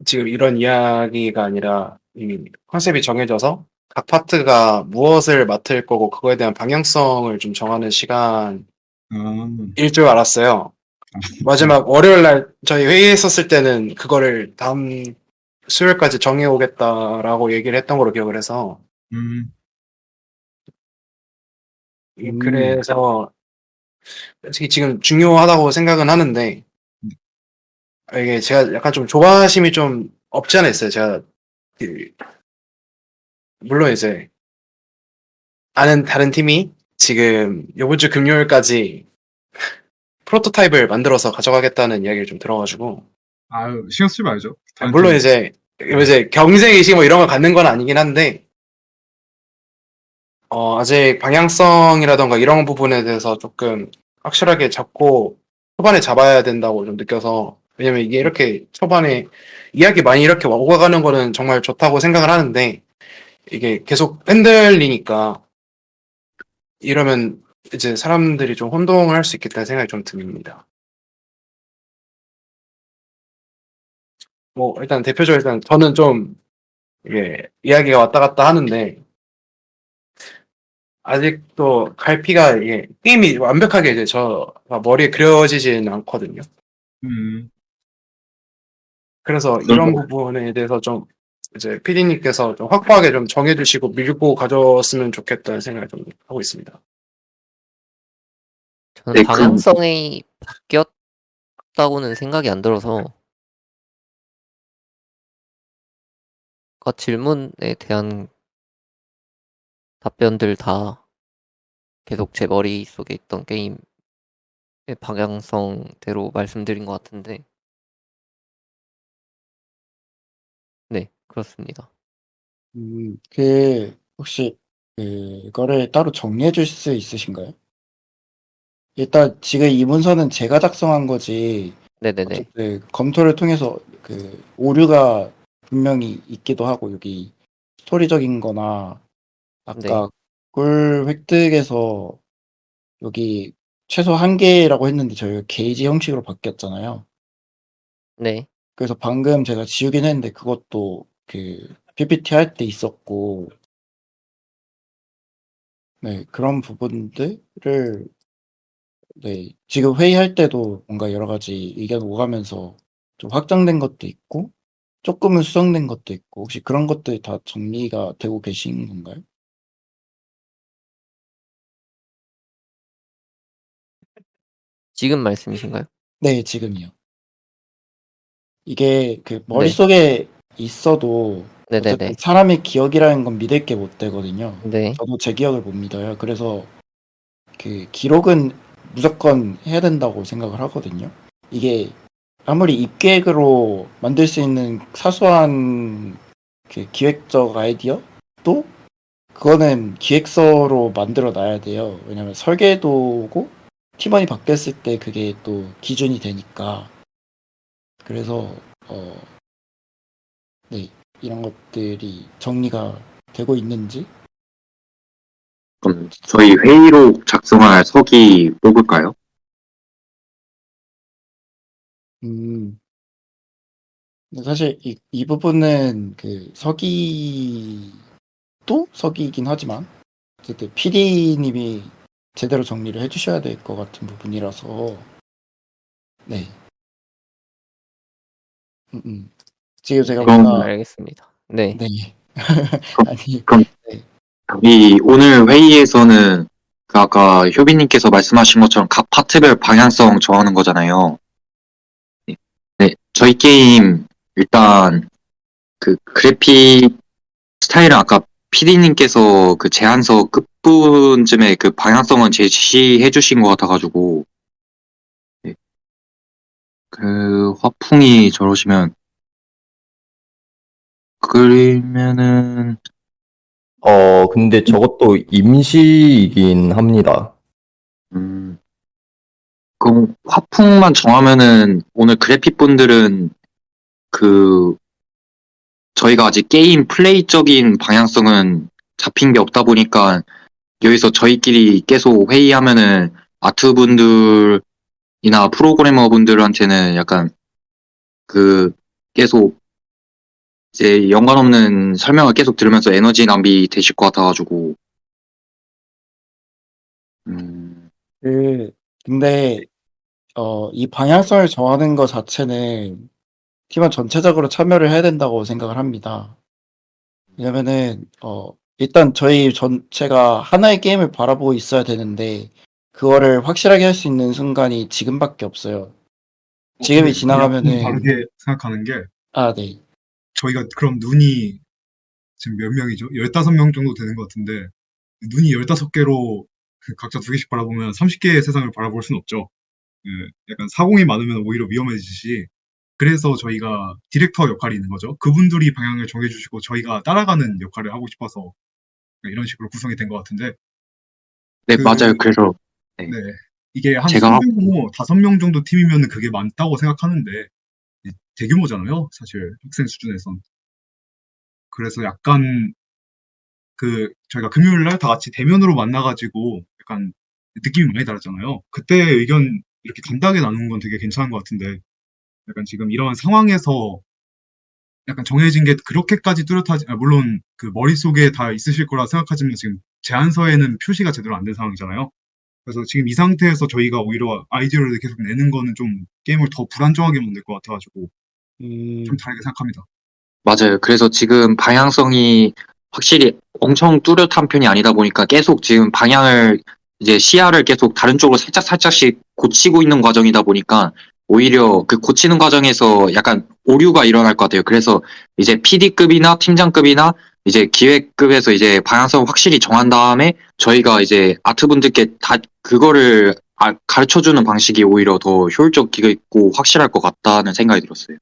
지금 이런 이야기가 아니라 이미 컨셉이 정해져서 각 파트가 무엇을 맡을 거고 그거에 대한 방향성을 좀 정하는 시간일 아, 줄 알았어요. 마지막 월요일 날 저희 회의했었을 때는 그거를 다음 수요일까지 정해오겠다라고 얘기를 했던 걸로 기억을 해서 음, 그래서 솔직히 지금 중요하다고 생각은 하는데 이게 제가 약간 좀 조바심이 좀 없지 않아 있어요. 제가 그 물론 이제 아는 다른 팀이 지금 요번 주 금요일까지 프로토타입을 만들어서 가져가겠다는 이야기를 좀 들어가지고 아유, 신경 쓰지 말죠. 다른 물론 팀. 이제 경쟁의식 뭐 이런 거 갖는 건 아니긴 한데 아직 방향성이라던가 이런 부분에 대해서 조금 확실하게 잡고 초반에 잡아야 된다고 좀 느껴서 왜냐면 이게 이렇게 초반에 이야기 많이 이렇게 오가가는 거는 정말 좋다고 생각을 하는데 이게 계속 흔들리니까 이러면 이제 사람들이 좀 혼동을 할 수 있겠다는 생각이 좀 듭니다. 뭐 일단 대표적으로 일단 저는 좀 이게 이야기가 왔다 갔다 하는데 아직도 갈피가 이게 게임이 완벽하게 이제 저가 머리에 그려지지는 않거든요. 음, 그래서 이런 부분에 대해서 좀 이제 PD님께서 좀 확고하게 좀 정해주시고 밀고 가져왔으면 좋겠다는 생각을 좀 하고 있습니다. 저는 네, 방향성이 바뀌었다고는 생각이 안 들어서 그 질문에 대한 답변들 다 계속 제 머릿속에 있던 게임의 방향성대로 말씀드린 것 같은데 네, 그렇습니다. 혹시 그거를 따로 정리해 줄 수 있으신가요? 일단 지금 이 문서는 제가 작성한 거지 네네네. 어쨌든 검토를 통해서 그 오류가 분명히 있기도 하고 여기 스토리적인 거나 네. 아까 꿀 획득에서 여기 최소 1개라고 했는데 저희가 게이지 형식으로 바뀌었잖아요. 네. 그래서 방금 제가 지우긴 했는데 그것도 그 PPT 할 때 있었고, 네, 그런 부분들을, 네, 지금 회의할 때도 뭔가 여러 가지 의견 오가면서 좀 확장된 것도 있고, 조금은 수정된 것도 있고, 혹시 그런 것들이 다 정리가 되고 계신 건가요? 지금 말씀이신가요? 네, 지금이요. 이게 그 네. 머릿속에 있어도 어쨌든 네네네. 사람의 기억이라는 건 믿을 게 못 되거든요. 네. 저도 제 기억을 못 믿어요. 그래서 그 기록은 무조건 해야 된다고 생각을 하거든요. 이게 아무리 입계획으로 만들 수 있는 사소한 그 기획적 아이디어도 그거는 기획서로 만들어 놔야 돼요. 왜냐면 설계도고 팀원이 바뀌었을 때 그게 또 기준이 되니까. 그래서 네, 이런 것들이 정리가 되고 있는지. 그럼 저희 회의록 작성할 서기 뽑을까요? 근데 사실 이 부분은 그 서기도 서기이긴 하지만 어쨌든 PD님이 제대로 정리를 해주셔야 될 것 같은 부분이라서. 네. 지금 제가 그럼- 뭔가 알겠습니다. 네. 네. 아니, 그럼 네. 이 오늘 회의에서는 그 아까 효빈님께서 말씀하신 것처럼 각 파트별 방향성 정하는 거잖아요. 네, 네, 저희 게임 일단 그 그래픽 스타일은 아까 PD님께서 그 제안서 끝부분쯤에 그 방향성은 제시해 주신 것 같아가지고 네. 그 화풍이 저러시면 그러면은 근데 저것도 임시이긴 합니다. 그럼 화풍만 정하면은 오늘 그래픽 분들은 그 저희가 아직 게임 플레이적인 방향성은 잡힌 게 없다 보니까 여기서 저희끼리 계속 회의하면은 아트 분들이나 프로그래머 분들한테는 약간 그 계속 이제 연관 없는 설명을 계속 들으면서 에너지 낭비 되실 것 같아가지고 근데 이 방향성을 정하는 것 자체는 팀원 전체적으로 참여를 해야 된다고 생각을 합니다. 왜냐면은 일단 저희 전체가 하나의 게임을 바라보고 있어야 되는데 그거를 확실하게 할 수 있는 순간이 지금밖에 없어요. 지금이 근데 약간 지나가면은 다르게 생각하는 게 네. 저희가 그럼 눈이 지금 몇 명이죠? 15명 정도 되는 것 같은데 눈이 15개로 각자 2개씩 바라보면 30개의 세상을 바라볼 수는 없죠. 약간 사공이 많으면 오히려 위험해지시. 그래서 저희가 디렉터 역할이 있는 거죠. 그분들이 방향을 정해주시고 저희가 따라가는 역할을 하고 싶어서 이런 식으로 구성이 된 것 같은데. 네 맞아요. 그래서 네. 이게 한 제가 3명, 5명 정도 팀이면 그게 많다고 생각하는데 대규모잖아요. 사실 학생 수준에선. 그래서 약간 저희가 금요일 날 다 같이 대면으로 만나가지고 약간 느낌이 많이 다르잖아요. 그때 의견 이렇게 간단하게 나누는 건 되게 괜찮은 것 같은데 약간 지금 이런 상황에서 약간 정해진 게 그렇게까지 뚜렷하지, 물론 그 머릿속에 다 있으실 거라 생각하지만 지금 제안서에는 표시가 제대로 안 된 상황이잖아요. 그래서 지금 이 상태에서 저희가 오히려 아이디어를 계속 내는 거는 좀 게임을 더 불안정하게 만들 것 같아가지고 좀 다르게 생각합니다. 맞아요. 그래서 지금 방향성이 확실히 엄청 뚜렷한 편이 아니다 보니까 계속 지금 방향을 이제 시야를 계속 다른 쪽으로 살짝씩 고치고 있는 과정이다 보니까 오히려 그 고치는 과정에서 약간 오류가 일어날 것 같아요. 그래서 이제 PD급이나 팀장급이나 이제 기획급에서 이제 방향성을 확실히 정한 다음에 저희가 이제 아트분들께 다 그거를 가르쳐주는 방식이 오히려 더 효율적이고 확실할 것 같다는 생각이 들었어요.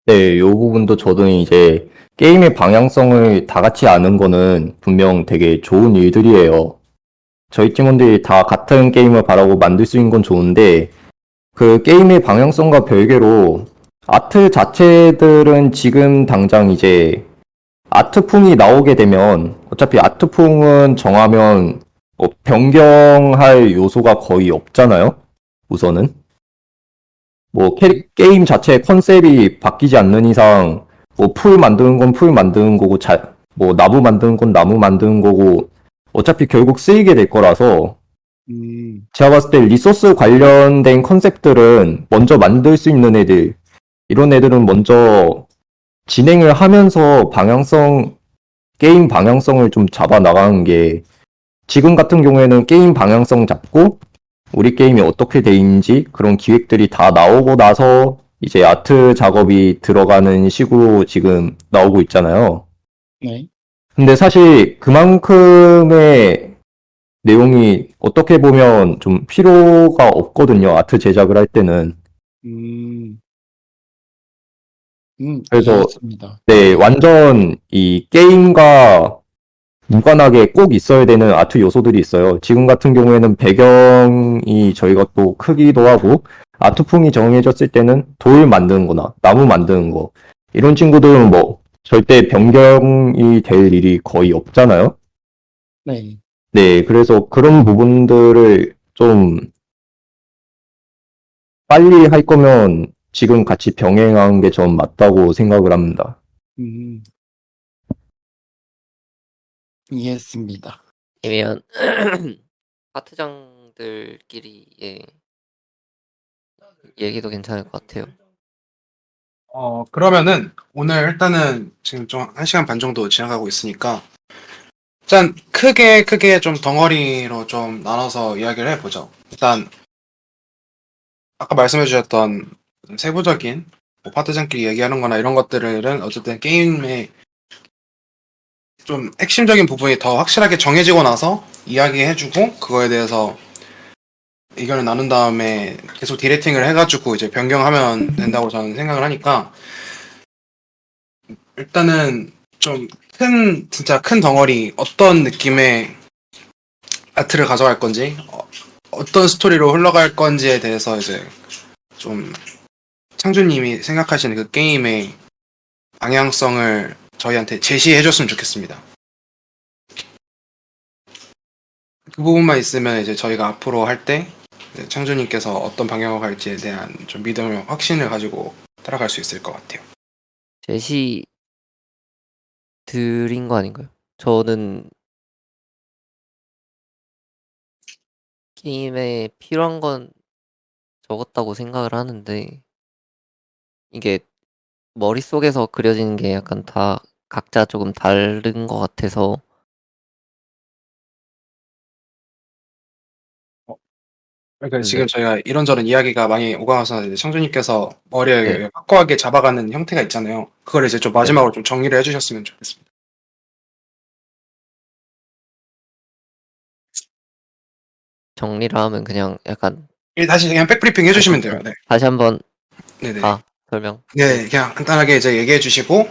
네, 요 부분도 저도 이제 게임의 방향성을 다 같이 아는 거는 분명 되게 좋은 일들이에요. 저희 팀원들이 다 같은 게임을 바라고 만들 수 있는 건 좋은데, 그 게임의 방향성과 별개로 아트 자체들은 지금 당장 이제 아트풍이 나오게 되면 어차피 아트풍은 정하면 뭐 변경할 요소가 거의 없잖아요. 우선은 뭐 게임 자체의 컨셉이 바뀌지 않는 이상 뭐 풀 만드는 건 풀 만드는 거고 뭐 나무 만드는 건 나무 만드는 거고 어차피 결국 쓰이게 될 거라서 제가 봤을 때 리소스 관련된 컨셉들은 먼저 만들 수 있는 애들 이런 애들은 먼저 진행을 하면서 게임 방향성을 좀 잡아 나가는 게 지금 같은 경우에는 게임 방향성 잡고 우리 게임이 어떻게 돼 있는지 그런 기획들이 다 나오고 나서 이제 아트 작업이 들어가는 식으로 지금 나오고 있잖아요. 네. 근데 사실 그만큼의 내용이 어떻게 보면 좀 필요가 없거든요. 아트 제작을 할 때는. 그래서 이해했습니다. 네, 완전 이 게임과 무관하게 꼭 있어야 되는 아트 요소들이 있어요. 지금 같은 경우에는 배경이 저희가 또 크기도 하고 아트풍이 정해졌을 때는 돌 만드는 거나 나무 만드는 거 이런 친구들은 뭐 절대 변경이 될 일이 거의 없잖아요. 네. 네, 그래서 그런 부분들을 좀 빨리 할 거면 지금 같이 병행하는 게 전 맞다고 생각을 합니다. 음, 이해했습니다. 아니면 파트장들끼리의 얘기도 괜찮을 것 같아요. 그러면은 오늘 일단은 지금 좀 1시간 반 정도 지나가고 있으니까 일단 크게 좀 덩어리로 좀 나눠서 이야기를 해보죠. 일단 아까 말씀해 주셨던 세부적인 뭐 파트장끼리 얘기하는 거나 이런 것들은 어쨌든 게임의 좀 핵심적인 부분이 더 확실하게 정해지고 나서 이야기해주고 그거에 대해서 의견을 나눈 다음에 계속 디렉팅을 해가지고 이제 변경하면 된다고 저는 생각을 하니까 일단은 좀 진짜 큰 덩어리 어떤 느낌의 아트를 가져갈 건지 어떤 스토리로 흘러갈 건지에 대해서 이제 좀 창준님이 생각하시는 그 게임의 방향성을 저희한테 제시해줬으면 좋겠습니다. 그 부분만 있으면 이제 저희가 앞으로 할 때 창준님께서 어떤 방향으로 갈지에 대한 좀 믿음을 확신을 가지고 따라갈 수 있을 것 같아요. 제시 드린 거 아닌가요? 저는 게임에 필요한 건 적었다고 생각을 하는데 이게 머릿속에서 그려지는 게 약간 다 각자 조금 다른 것 같아서 그러니까 네. 지금 저희가 이런저런 이야기가 많이 오가면서 이제 창준님께서 머리에 네. 확고하게 잡아가는 형태가 있잖아요. 그걸 이제 좀 마지막으로 좀 정리를 해주셨으면 좋겠습니다. 정리를 하면 그냥 약간 다시 그냥 백브리핑 해주시면 돼요. 네. 다시 한번 네네. 설명. 네, 그냥 간단하게 이제 얘기해 주시고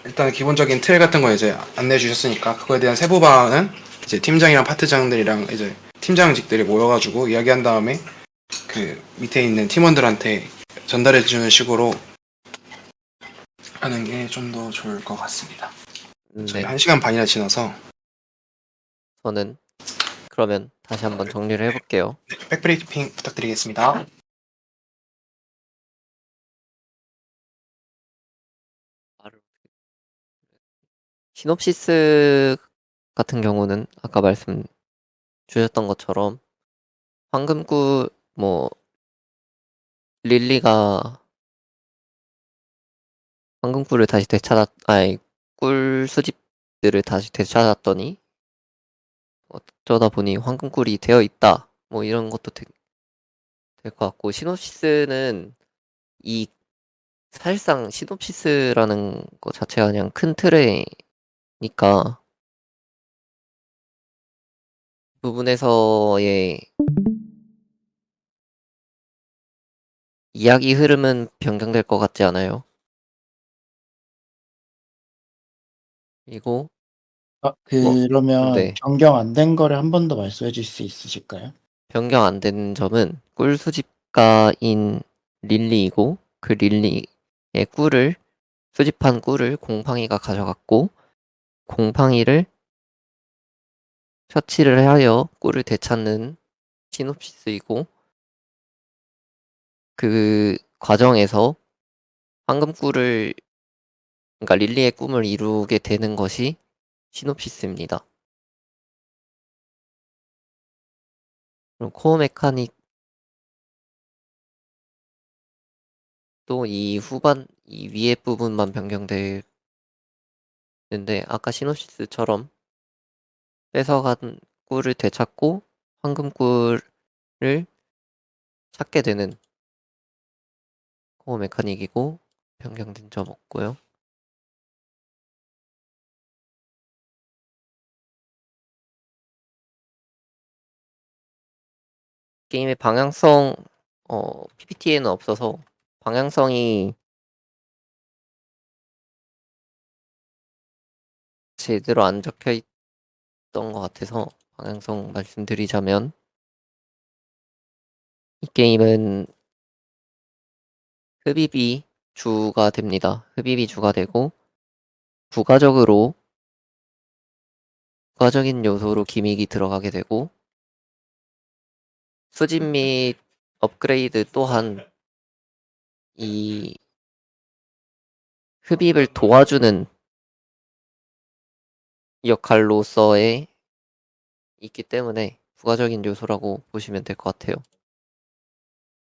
일단 기본적인 틀 같은 거 이제 안내해 주셨으니까 그거에 대한 세부 방안은 이제 팀장이랑 파트장들이랑 이제 팀장직들이 모여가지고 이야기한 다음에 그 밑에 있는 팀원들한테 전달해 주는 식으로 하는 게 좀 더 좋을 것 같습니다. 저희 네. 1시간 반이나 지나서 저는 그러면 다시 한번 정리를 해볼게요. 백브리핑 부탁드리겠습니다. 시놉시스 같은 경우는 아까 말씀 주셨던 것처럼 황금꿀 뭐 릴리가 황금꿀을 다시 꿀 수집들을 다시 되찾았더니 어쩌다 보니 황금꿀이 되어 있다. 뭐 이런 것도 될 것 같고 시놉시스는 이 사실상 시놉시스라는 것 자체가 그냥 큰 틀이니까 부분에서의 이야기 흐름은 변경될 것 같지 않아요. 그리고 그러면 네. 변경 안 된 거를 한 번 더 말씀해 주실 수 있으실까요? 변경 안 된 점은 꿀 수집가인 릴리이고 그 릴리의 꿀을 수집한 꿀을 곰팡이가 가져갔고 곰팡이를 처치를 하여 꿀을 되찾는 시놉시스이고 그 과정에서 황금꿀을 그러니까 릴리의 꿈을 이루게 되는 것이 시놉시스입니다. 그럼 코어 메카닉도 이 위에 부분만 변경되는데 아까 시놉시스처럼 뺏어간 꿀을 되찾고 황금꿀을 찾게 되는 코어 메카닉이고 변경된 점 없고요. 게임의 방향성 PPT에는 없어서 방향성이 제대로 안 적혀 있던 것 같아서 방향성 말씀드리자면 이 게임은 흡입이 주가 됩니다. 흡입이 주가 되고 부가적인 요소로 기믹이 들어가게 되고 수집 및 업그레이드 또한 이 흡입을 도와주는 역할로서의 있기 때문에 부가적인 요소라고 보시면 될 것 같아요.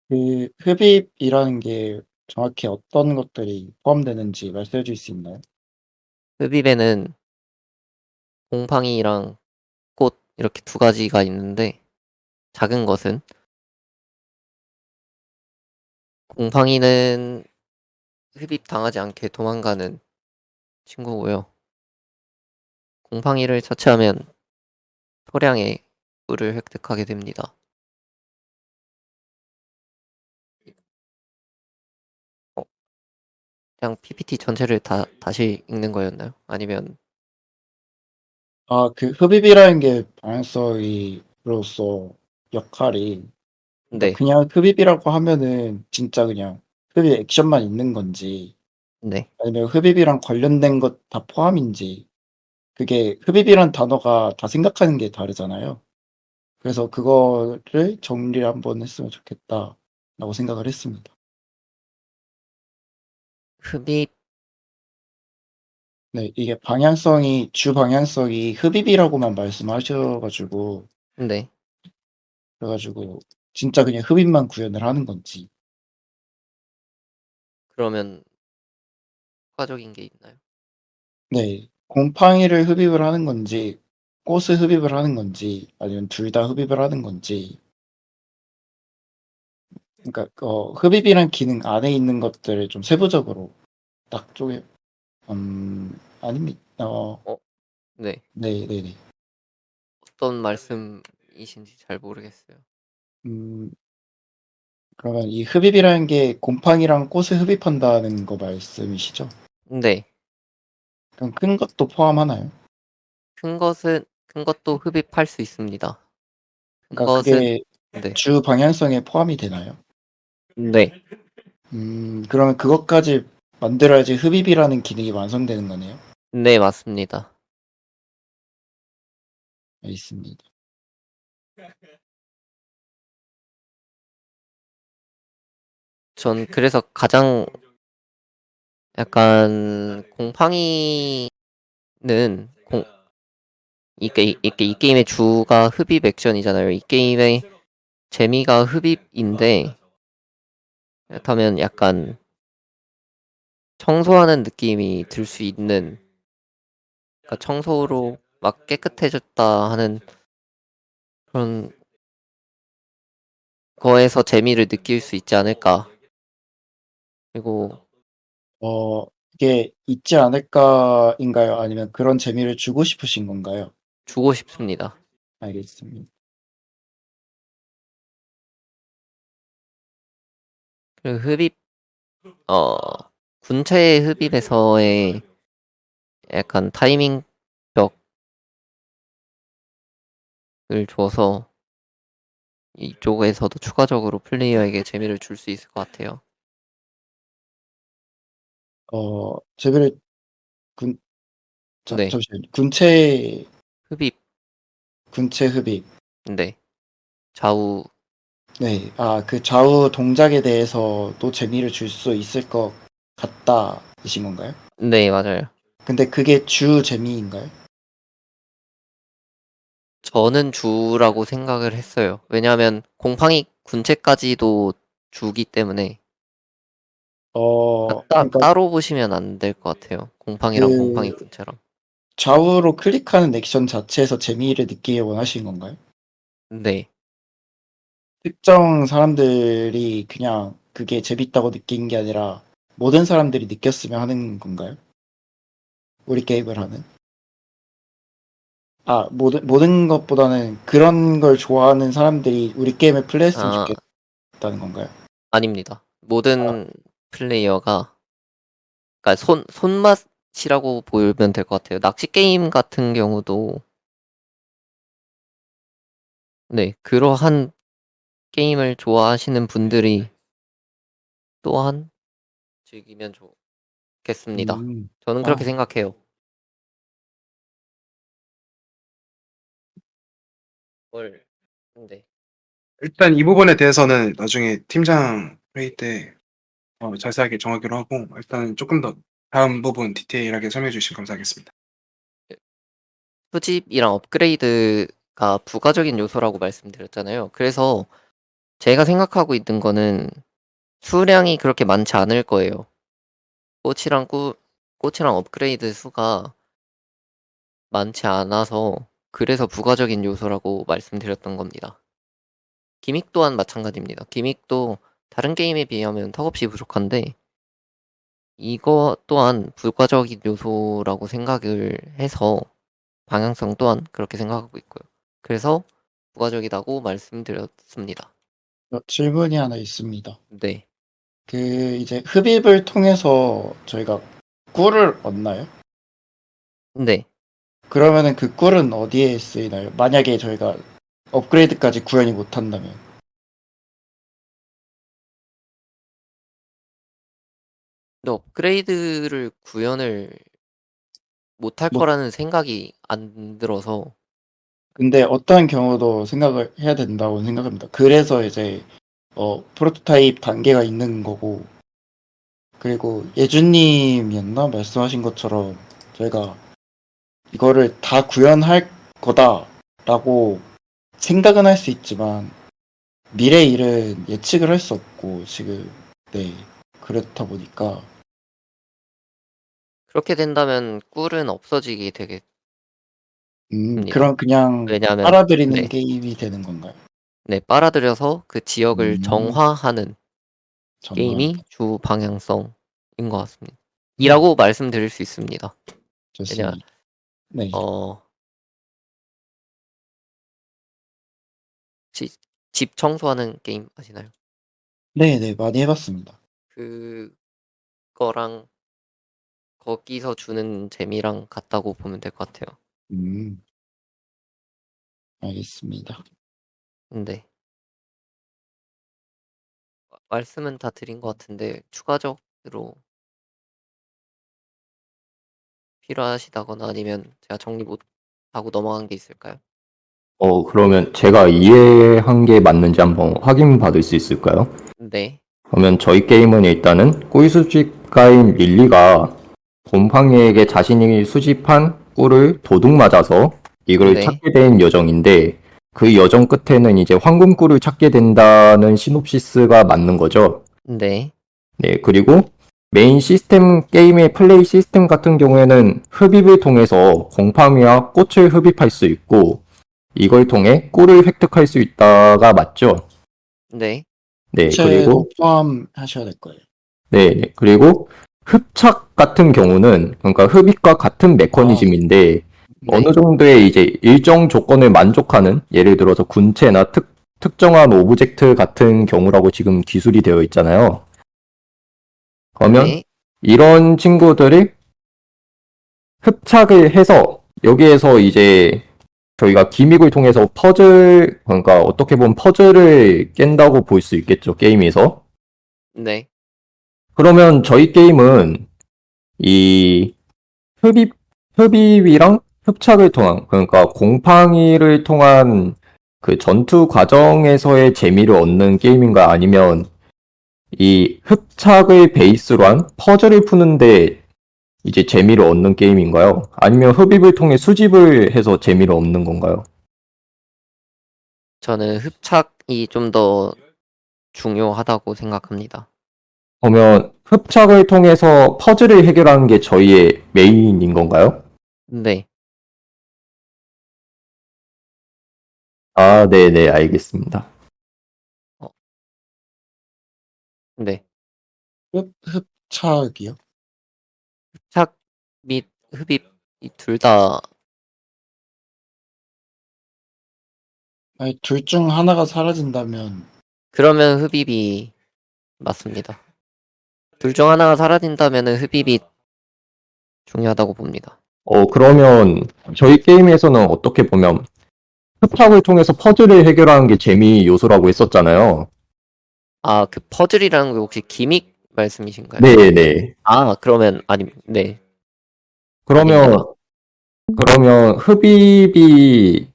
그 흡입이라는 게 정확히 어떤 것들이 포함되는지 말씀해 주실 수 있나요? 흡입에는 곰팡이랑 꽃 이렇게 두 가지가 있는데 작은 것은 곰팡이는 흡입 당하지 않게 도망가는 친구고요. 곰팡이를 처치하면 소량의 꿀을 획득하게 됩니다. 그냥 PPT 전체를 다시 읽는 거였나요? 아니면 그 흡입이라는 게 방향성이로서 역할이 그러니까 네, 그냥 흡입이라고 하면은 진짜 그냥 흡입 액션만 있는 건지 네. 아니면 흡입이랑 관련된 것 다 포함인지 그게 흡입이란 단어가 다 생각하는 게 다르잖아요. 그래서 그거를 정리를 한번 했으면 좋겠다라고 생각을 했습니다. 흡입 네, 이게 주 방향성이 흡입이라고만 말씀하셔가지고 네. 그래가지고 진짜 그냥 흡입만 구현을 하는 건지 그러면 추가적인 게 있나요? 네, 곰팡이를 흡입을 하는 건지 꽃을 흡입을 하는 건지 아니면 둘 다 흡입을 하는 건지 그러니까 흡입이란 기능 안에 있는 것들을 좀 세부적으로 딱 쪼개 아닙니다. 네. 네네네. 어떤 말씀이신지 잘 모르겠어요. 그러면 이 흡입이라는 게 곰팡이랑 꽃을 흡입한다는 거 말씀이시죠? 네. 그럼 큰 것도 포함하나요? 큰 것도 흡입할 수 있습니다. 큰 그러니까 것은 그게 네. 주 방향성에 포함이 되나요? 네. 그러면 그것까지 만들어야지 흡입이라는 기능이 완성되는 거네요. 네, 맞습니다. 알겠습니다. 전 그래서 가장 약간 곰팡이는 이 게임의 주가 흡입 액션이잖아요. 이 게임의 재미가 흡입인데 그렇다면 약간 청소하는 느낌이 들 수 있는 그러니까 청소로 막 깨끗해졌다 하는 그런 거에서 재미를 느낄 수 있지 않을까. 그리고 이게 있지 않을까인가요? 아니면 그런 재미를 주고 싶으신 건가요? 주고 싶습니다. 알겠습니다. 그리고 군체의 흡입에서의 약간 타이밍 을 줘서 이쪽에서도 추가적으로 플레이어에게 재미를 줄 수 있을 것 같아요. 제비를 군 네. 잠시만요. 군체 흡입. 흡입. 네. 좌우. 네. 그 좌우 동작에 대해서도 재미를 줄 수 있을 것 같다이신 건가요? 네, 맞아요. 근데 그게 주 재미인가요? 저는 주라고 생각을 했어요. 왜냐하면 공팡이 군체까지도 주기 때문에 그러니까 따로 보시면 안 될 것 같아요. 공팡이랑 공팡이 그 군체랑. 좌우로 클릭하는 액션 자체에서 재미를 느끼게 원하시는 건가요? 네. 특정 사람들이 그냥 그게 재밌다고 느낀 게 아니라 모든 사람들이 느꼈으면 하는 건가요? 우리 게임을 하는? 모든 것보다는 그런 걸 좋아하는 사람들이 우리 게임을 플레이했으면 아, 좋겠다는 건가요? 아닙니다. 모든 플레이어가, 그러니까 손맛이라고 보면 될 것 같아요. 낚시 게임 같은 경우도, 네, 그러한 게임을 좋아하시는 분들이 또한 즐기면 좋겠습니다. 저는 그렇게 생각해요. 네. 일단 이 부분에 대해서는 나중에 팀장 회의 때 자세하게 정하기로 하고 일단 조금 더 다음 부분 디테일하게 설명해 주시면 감사하겠습니다. 수집이랑 업그레이드가 부가적인 요소라고 말씀드렸잖아요. 그래서 제가 생각하고 있는 거는 수량이 그렇게 많지 않을 거예요. 꽃이랑 업그레이드 수가 많지 않아서 그래서 부가적인 요소라고 말씀드렸던 겁니다. 기믹 또한 마찬가지입니다. 기믹도 다른 게임에 비하면 턱없이 부족한데 이거 또한 부가적인 요소라고 생각을 해서 방향성 또한 그렇게 생각하고 있고요. 그래서 부가적이라고 말씀드렸습니다. 질문이 하나 있습니다. 네. 이제 흡입을 통해서 저희가 꿀을 얻나요? 네. 그러면은 그 꿀은 어디에 쓰이나요? 만약에 저희가 업그레이드까지 구현이 못한다면. 근데 업그레이드를 구현을 못할 뭐, 거라는 생각이 안 들어서 근데 어떠한 경우도 생각을 해야 된다고 생각합니다. 그래서 이제 프로토타입 단계가 있는 거고, 그리고 예준님이었나 말씀하신 것처럼 저희가 이거를 다 구현할 거다라고 생각은 할 수 있지만 미래 일은 예측을 할 수 없고 지금 네 그렇다 보니까 그렇게 된다면 꿀은 없어지게 되겠습니다. 그럼 그냥 왜냐하면 빨아들이는 네, 게임이 되는 건가요? 네 빨아들여서 그 지역을 음, 정화하는 정말 게임이 주 방향성인 것 같습니다. 이라고 말씀드릴 수 있습니다. 왜냐 좋습니다. 네, 집 청소하는 게임 아시나요? 네, 많이 해봤습니다. 그거랑 거기서 주는 재미랑 같다고 보면 될 것 같아요. 알겠습니다. 네. 말씀은 다 드린 것 같은데 추가적으로 필요하시다거나 아니면 제가 정리 못하고 넘어간 게 있을까요? 그러면 제가 이해한 게 맞는지 한번 확인받을 수 있을까요? 네. 그러면 저희 게임은 일단은 꿀 수집가인 릴리가 곰팡이에게 자신이 수집한 꿀을 도둑 맞아서 이걸 네. 찾게 된 여정인데 그 여정 끝에는 이제 황금꿀을 찾게 된다는 시놉시스가 맞는 거죠. 네. 네, 그리고 메인 시스템 게임의 플레이 시스템 같은 경우에는 흡입을 통해서 곰팡이와 꽃을 흡입할 수 있고 이걸 통해 꿀을 획득할 수 있다가 맞죠? 네. 네, 채도 그리고 포함하셔야 될 거예요. 네, 그리고 흡착 같은 경우는 그러니까 흡입과 같은 메커니즘인데 어느 네. 정도의 이제 일정 조건을 만족하는 예를 들어서 군체나 특정한 오브젝트 같은 경우라고 지금 기술이 되어 있잖아요. 그러면 네. 이런 친구들이 흡착을 해서 여기에서 이제 저희가 기믹을 통해서 그러니까 어떻게 보면 퍼즐을 깬다고 볼 수 있겠죠, 게임에서. 네. 그러면 저희 게임은 이 흡입이랑 흡착을 통한, 그러니까 곰팡이를 통한 그 전투 과정에서의 재미를 얻는 게임인가 아니면 이 흡착을 베이스로 한 퍼즐을 푸는데 이제 재미를 얻는 게임인가요? 아니면 흡입을 통해 수집을 해서 재미를 얻는 건가요? 저는 흡착이 좀 더 중요하다고 생각합니다. 그러면 흡착을 통해서 퍼즐을 해결하는 게 저희의 메인인 건가요? 네, 아, 네네, 알겠습니다. 네. 흡착이요? 흡착 및 흡입 둘 다 아니, 둘 중 하나가 사라진다면, 그러면 흡입이 맞습니다. 둘 중 하나가 사라진다면은 흡입이 중요하다고 봅니다. 그러면 저희 게임에서는 어떻게 보면 흡착을 통해서 퍼즐을 해결하는 게 재미 요소라고 했었잖아요. 아, 그 퍼즐이라는 게 혹시 기믹 말씀이신가요? 네네. 아, 그러면 아니, 네. 그러면, 아닙니다. 그러면 흡입이,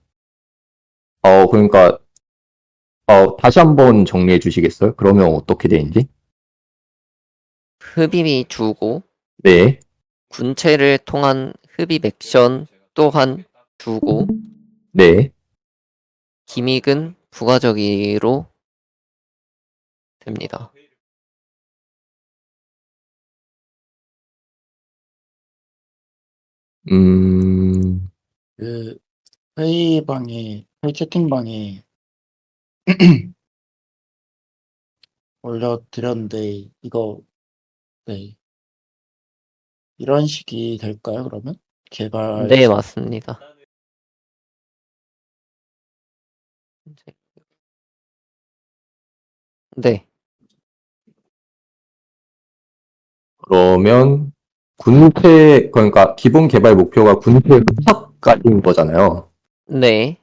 그러니까, 다시 한번 정리해 주시겠어요? 그러면 어떻게 되는지? 흡입이 주고 네. 군체를 통한 흡입 액션 또한 주고 네. 기믹은 부가적으로 됩니다. 음, 그, 회의 채팅방에 올려드렸는데, 이거, 네. 이런 식이 될까요, 그러면? 개발, 네, 맞습니다. 네, 그러면, 그러니까 기본 개발 목표가 군체 흡착까지인 거잖아요. 네,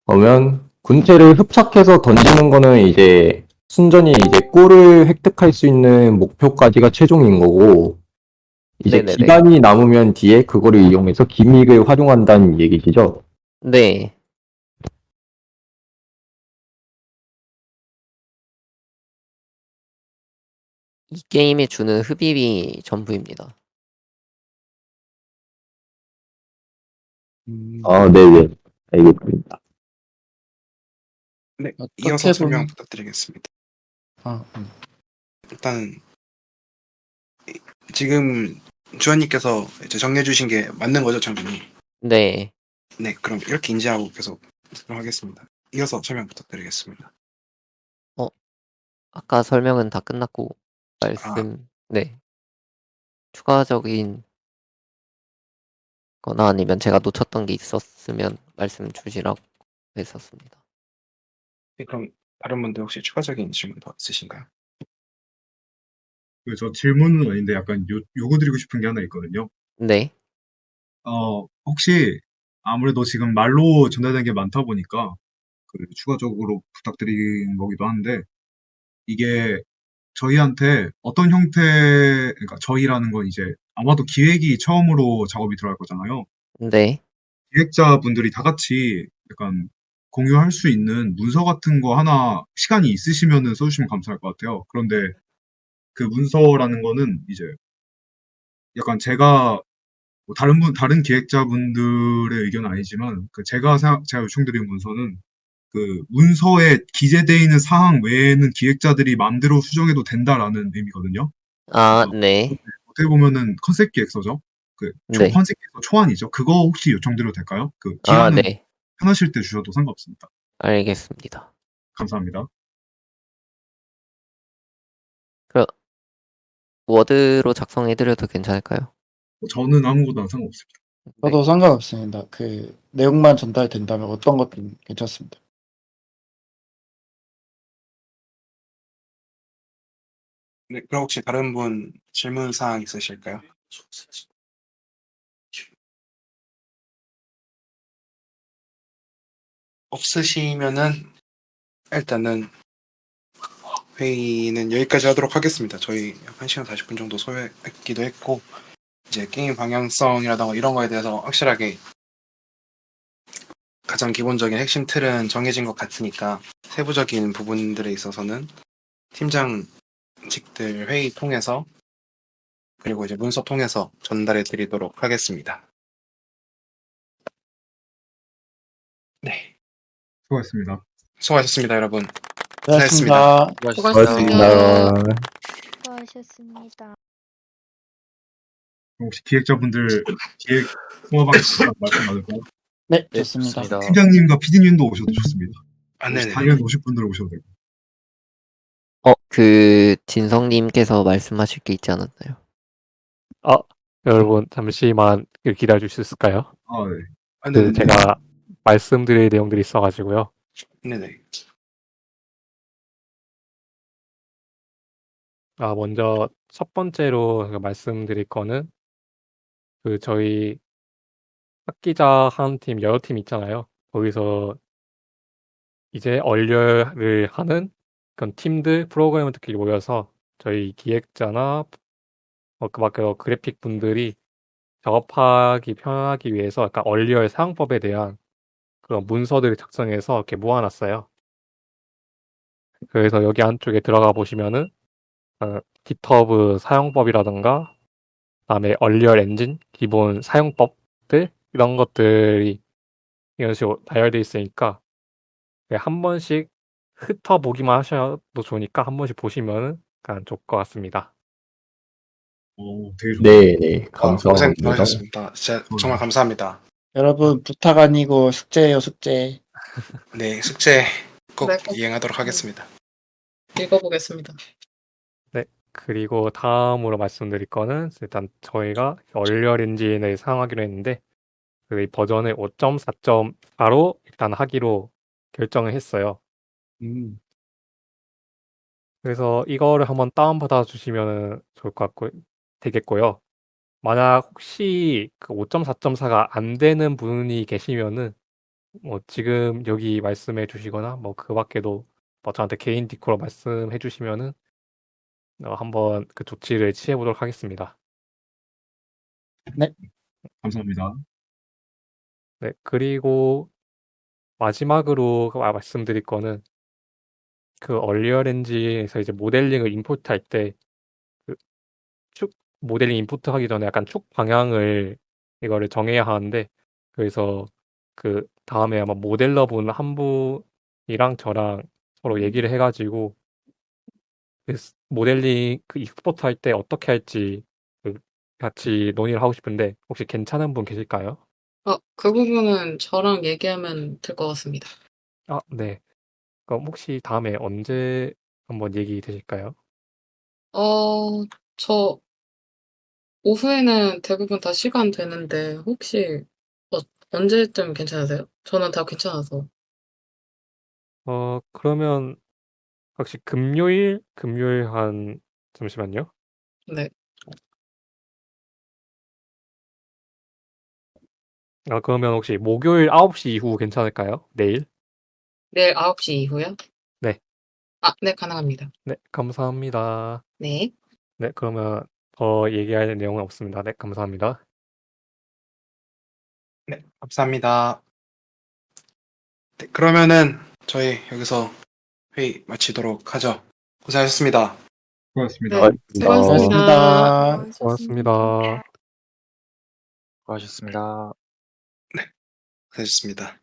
그러면, 군체를 흡착해서 던지는 거는 이제, 순전히 이제 골을 획득할 수 있는 목표까지가 최종인 거고, 이제 네네네. 기간이 남으면 뒤에 그거를 이용해서 기믹을 활용한다는 얘기시죠? 네. 이 게임에 주는 흡입이 전부입니다. 아, 네네. 알겠습니다. 네, 어떻게 이어서 설명 보면, 부탁드리겠습니다. 아, 일단 지금 주원님께서 이제 정리해주신 게 맞는 거죠, 장군님? 네. 네, 그럼 이렇게 인지하고 계속 설명하겠습니다. 이어서 설명 부탁드리겠습니다. 아까 설명은 다 끝났고 아, 네. 추가적인 거나 아니면 제가 놓쳤던 게 있었으면 말씀 주시라고 했었습니다. 네, 그럼 다른 분들 혹시 추가적인 질문 더 있으신가요? 저 질문은 아닌데 약간 요구드리고 싶은 게 하나 있거든요. 네. 혹시 아무래도 지금 말로 전달된 게 많다 보니까 추가적으로 부탁드린 거기도 한데 이게 저희한테 어떤 그러니까 저희라는 건 이제 아마도 기획이 처음으로 작업이 들어갈 거잖아요. 네. 기획자분들이 다 같이 약간 공유할 수 있는 문서 같은 거 하나 시간이 있으시면은 써주시면 감사할 것 같아요. 그런데 그 문서라는 거는 이제 약간 제가 뭐 다른 기획자분들의 의견은 아니지만 제가 요청드린 문서는 그 문서에 기재되어 있는 사항 외에는 기획자들이 마음대로 수정해도 된다라는 의미거든요. 아, 그래서 네. 어떻게 보면은 컨셉 기획서죠. 네. 컨셉 기획서 초안이죠. 그거 혹시 요청드려도 될까요? 아, 기한은 네. 편하실 때 주셔도 상관없습니다. 알겠습니다. 감사합니다. 그럼 워드로 작성해 드려도 괜찮을까요? 저는 아무거나 상관없습니다. 저도 상관없습니다. 그, 내용만 전달된다면 어떤 것든 괜찮습니다. 네, 그럼 혹시 다른 분 질문 사항 있으실까요? 없으시면은 일단은 회의는 여기까지 하도록 하겠습니다. 저희 약 1시간 40분 정도 소요했기도 했고, 이제 게임 방향성이라던가 이런 거에 대해서 확실하게 가장 기본적인 핵심 틀은 정해진 것 같으니까 세부적인 부분들에 있어서는 팀장직들 회의 통해서 그리고 이제 문서 통해서 전달해 드리도록 하겠습니다. 네. 수고하셨습니다. 수고하셨습니다, 여러분. 고맙습니다. 수고하셨습니다. 수고하셨습니다. 혹시 기획자분들 기획 통화방에 말씀 나눌까요? 네, 좋습니다. 팀장님과 PD님도 오셔도 좋습니다. 아, 혹시 네네. 당연 오실 분들 오셔도 되고. 그 진성님께서 말씀하실 게 있지 않았나요? 여러분 잠시만 기다려 주실 수 있을까요? 아, 네. 아, 네네. 제가 말씀드릴 내용들이 있어가지고요. 네네. 먼저 첫 번째로 말씀드릴 거는 저희 학기자 한 팀, 여러 팀 있잖아요. 거기서 이제 얼려를 하는 그런 팀들, 프로그래머들끼리 모여서 저희 기획자나 그 밖에 그래픽 분들이 작업하기 편하기 위해서 약간 얼리얼 사용법에 대한 그런 문서들을 작성해서 이렇게 모아놨어요. 그래서 여기 안쪽에 들어가 보시면은 GitHub 사용법이라던가 그다음에 얼리얼 엔진 기본 사용법들 이런 것들이 이런 식으로 다열되어 있으니까 한 번씩 훑어보기만 하셔도 좋으니까 한 번씩 보시면은 약간 좋을 것 같습니다. 오, 되게 좋네요. 네, 고생 고생 감사합니다. 많으셨습니다. 진짜 정말 감사합니다. 여러분, 부탁 아니고 숙제예요, 숙제. 네, 숙제 꼭 네, 이행하도록 하겠습니다. 읽어보겠습니다. 네, 그리고 다음으로 말씀드릴 거는 일단 저희가 얼리얼 엔진을 사용하기로 했는데 그 버전을 5.4.4로 일단 하기로 결정을 했어요. 그래서 이거를 한번 다운받아 주시면 좋을 것 같고 되겠고요. 만약 혹시 그 5.4.4가 안 되는 분이 계시면은 뭐 지금 여기 말씀해 주시거나 뭐 그 밖에도 뭐 저한테 개인 디코로 말씀해 주시면은 한번 그 조치를 취해 보도록 하겠습니다. 감사합니다. 네, 그리고 마지막으로 말씀드릴 거는 그 얼리얼 엔진에서 이제 모델링을 임포트 할 때 그 모델링 임포트 하기 전에 약간 축 방향을 이거를 정해야 하는데 그래서 그 다음에 아마 모델러분 한 분이랑 저랑 서로 얘기를 해가지고 그 모델링 그 익스포트 할 때 어떻게 할지 그 같이 논의를 하고 싶은데 혹시 괜찮은 분 계실까요? 그 부분은 저랑 얘기하면 될 것 같습니다. 네. 그럼 혹시 다음에 언제 한번 얘기 되실까요? 저 오후에는 대부분 다 시간 되는데 혹시 언제쯤 괜찮으세요? 저는 다 괜찮아서. 그러면 혹시 금요일 한 잠시만요. 네. 그러면 혹시 목요일 9시 이후 괜찮을까요? 내일? 내일 9시 이후요? 네. 네, 가능합니다. 네, 감사합니다. 네. 네, 그러면 더 얘기할 내용은 없습니다. 네, 감사합니다. 네, 감사합니다. 네, 그러면은 저희 여기서 회의 마치도록 하죠. 고생하셨습니다. 수고하셨습니다. 네, 수고하셨습니다. 고맙습니다. 수고하셨습니다. 고생하셨습니다.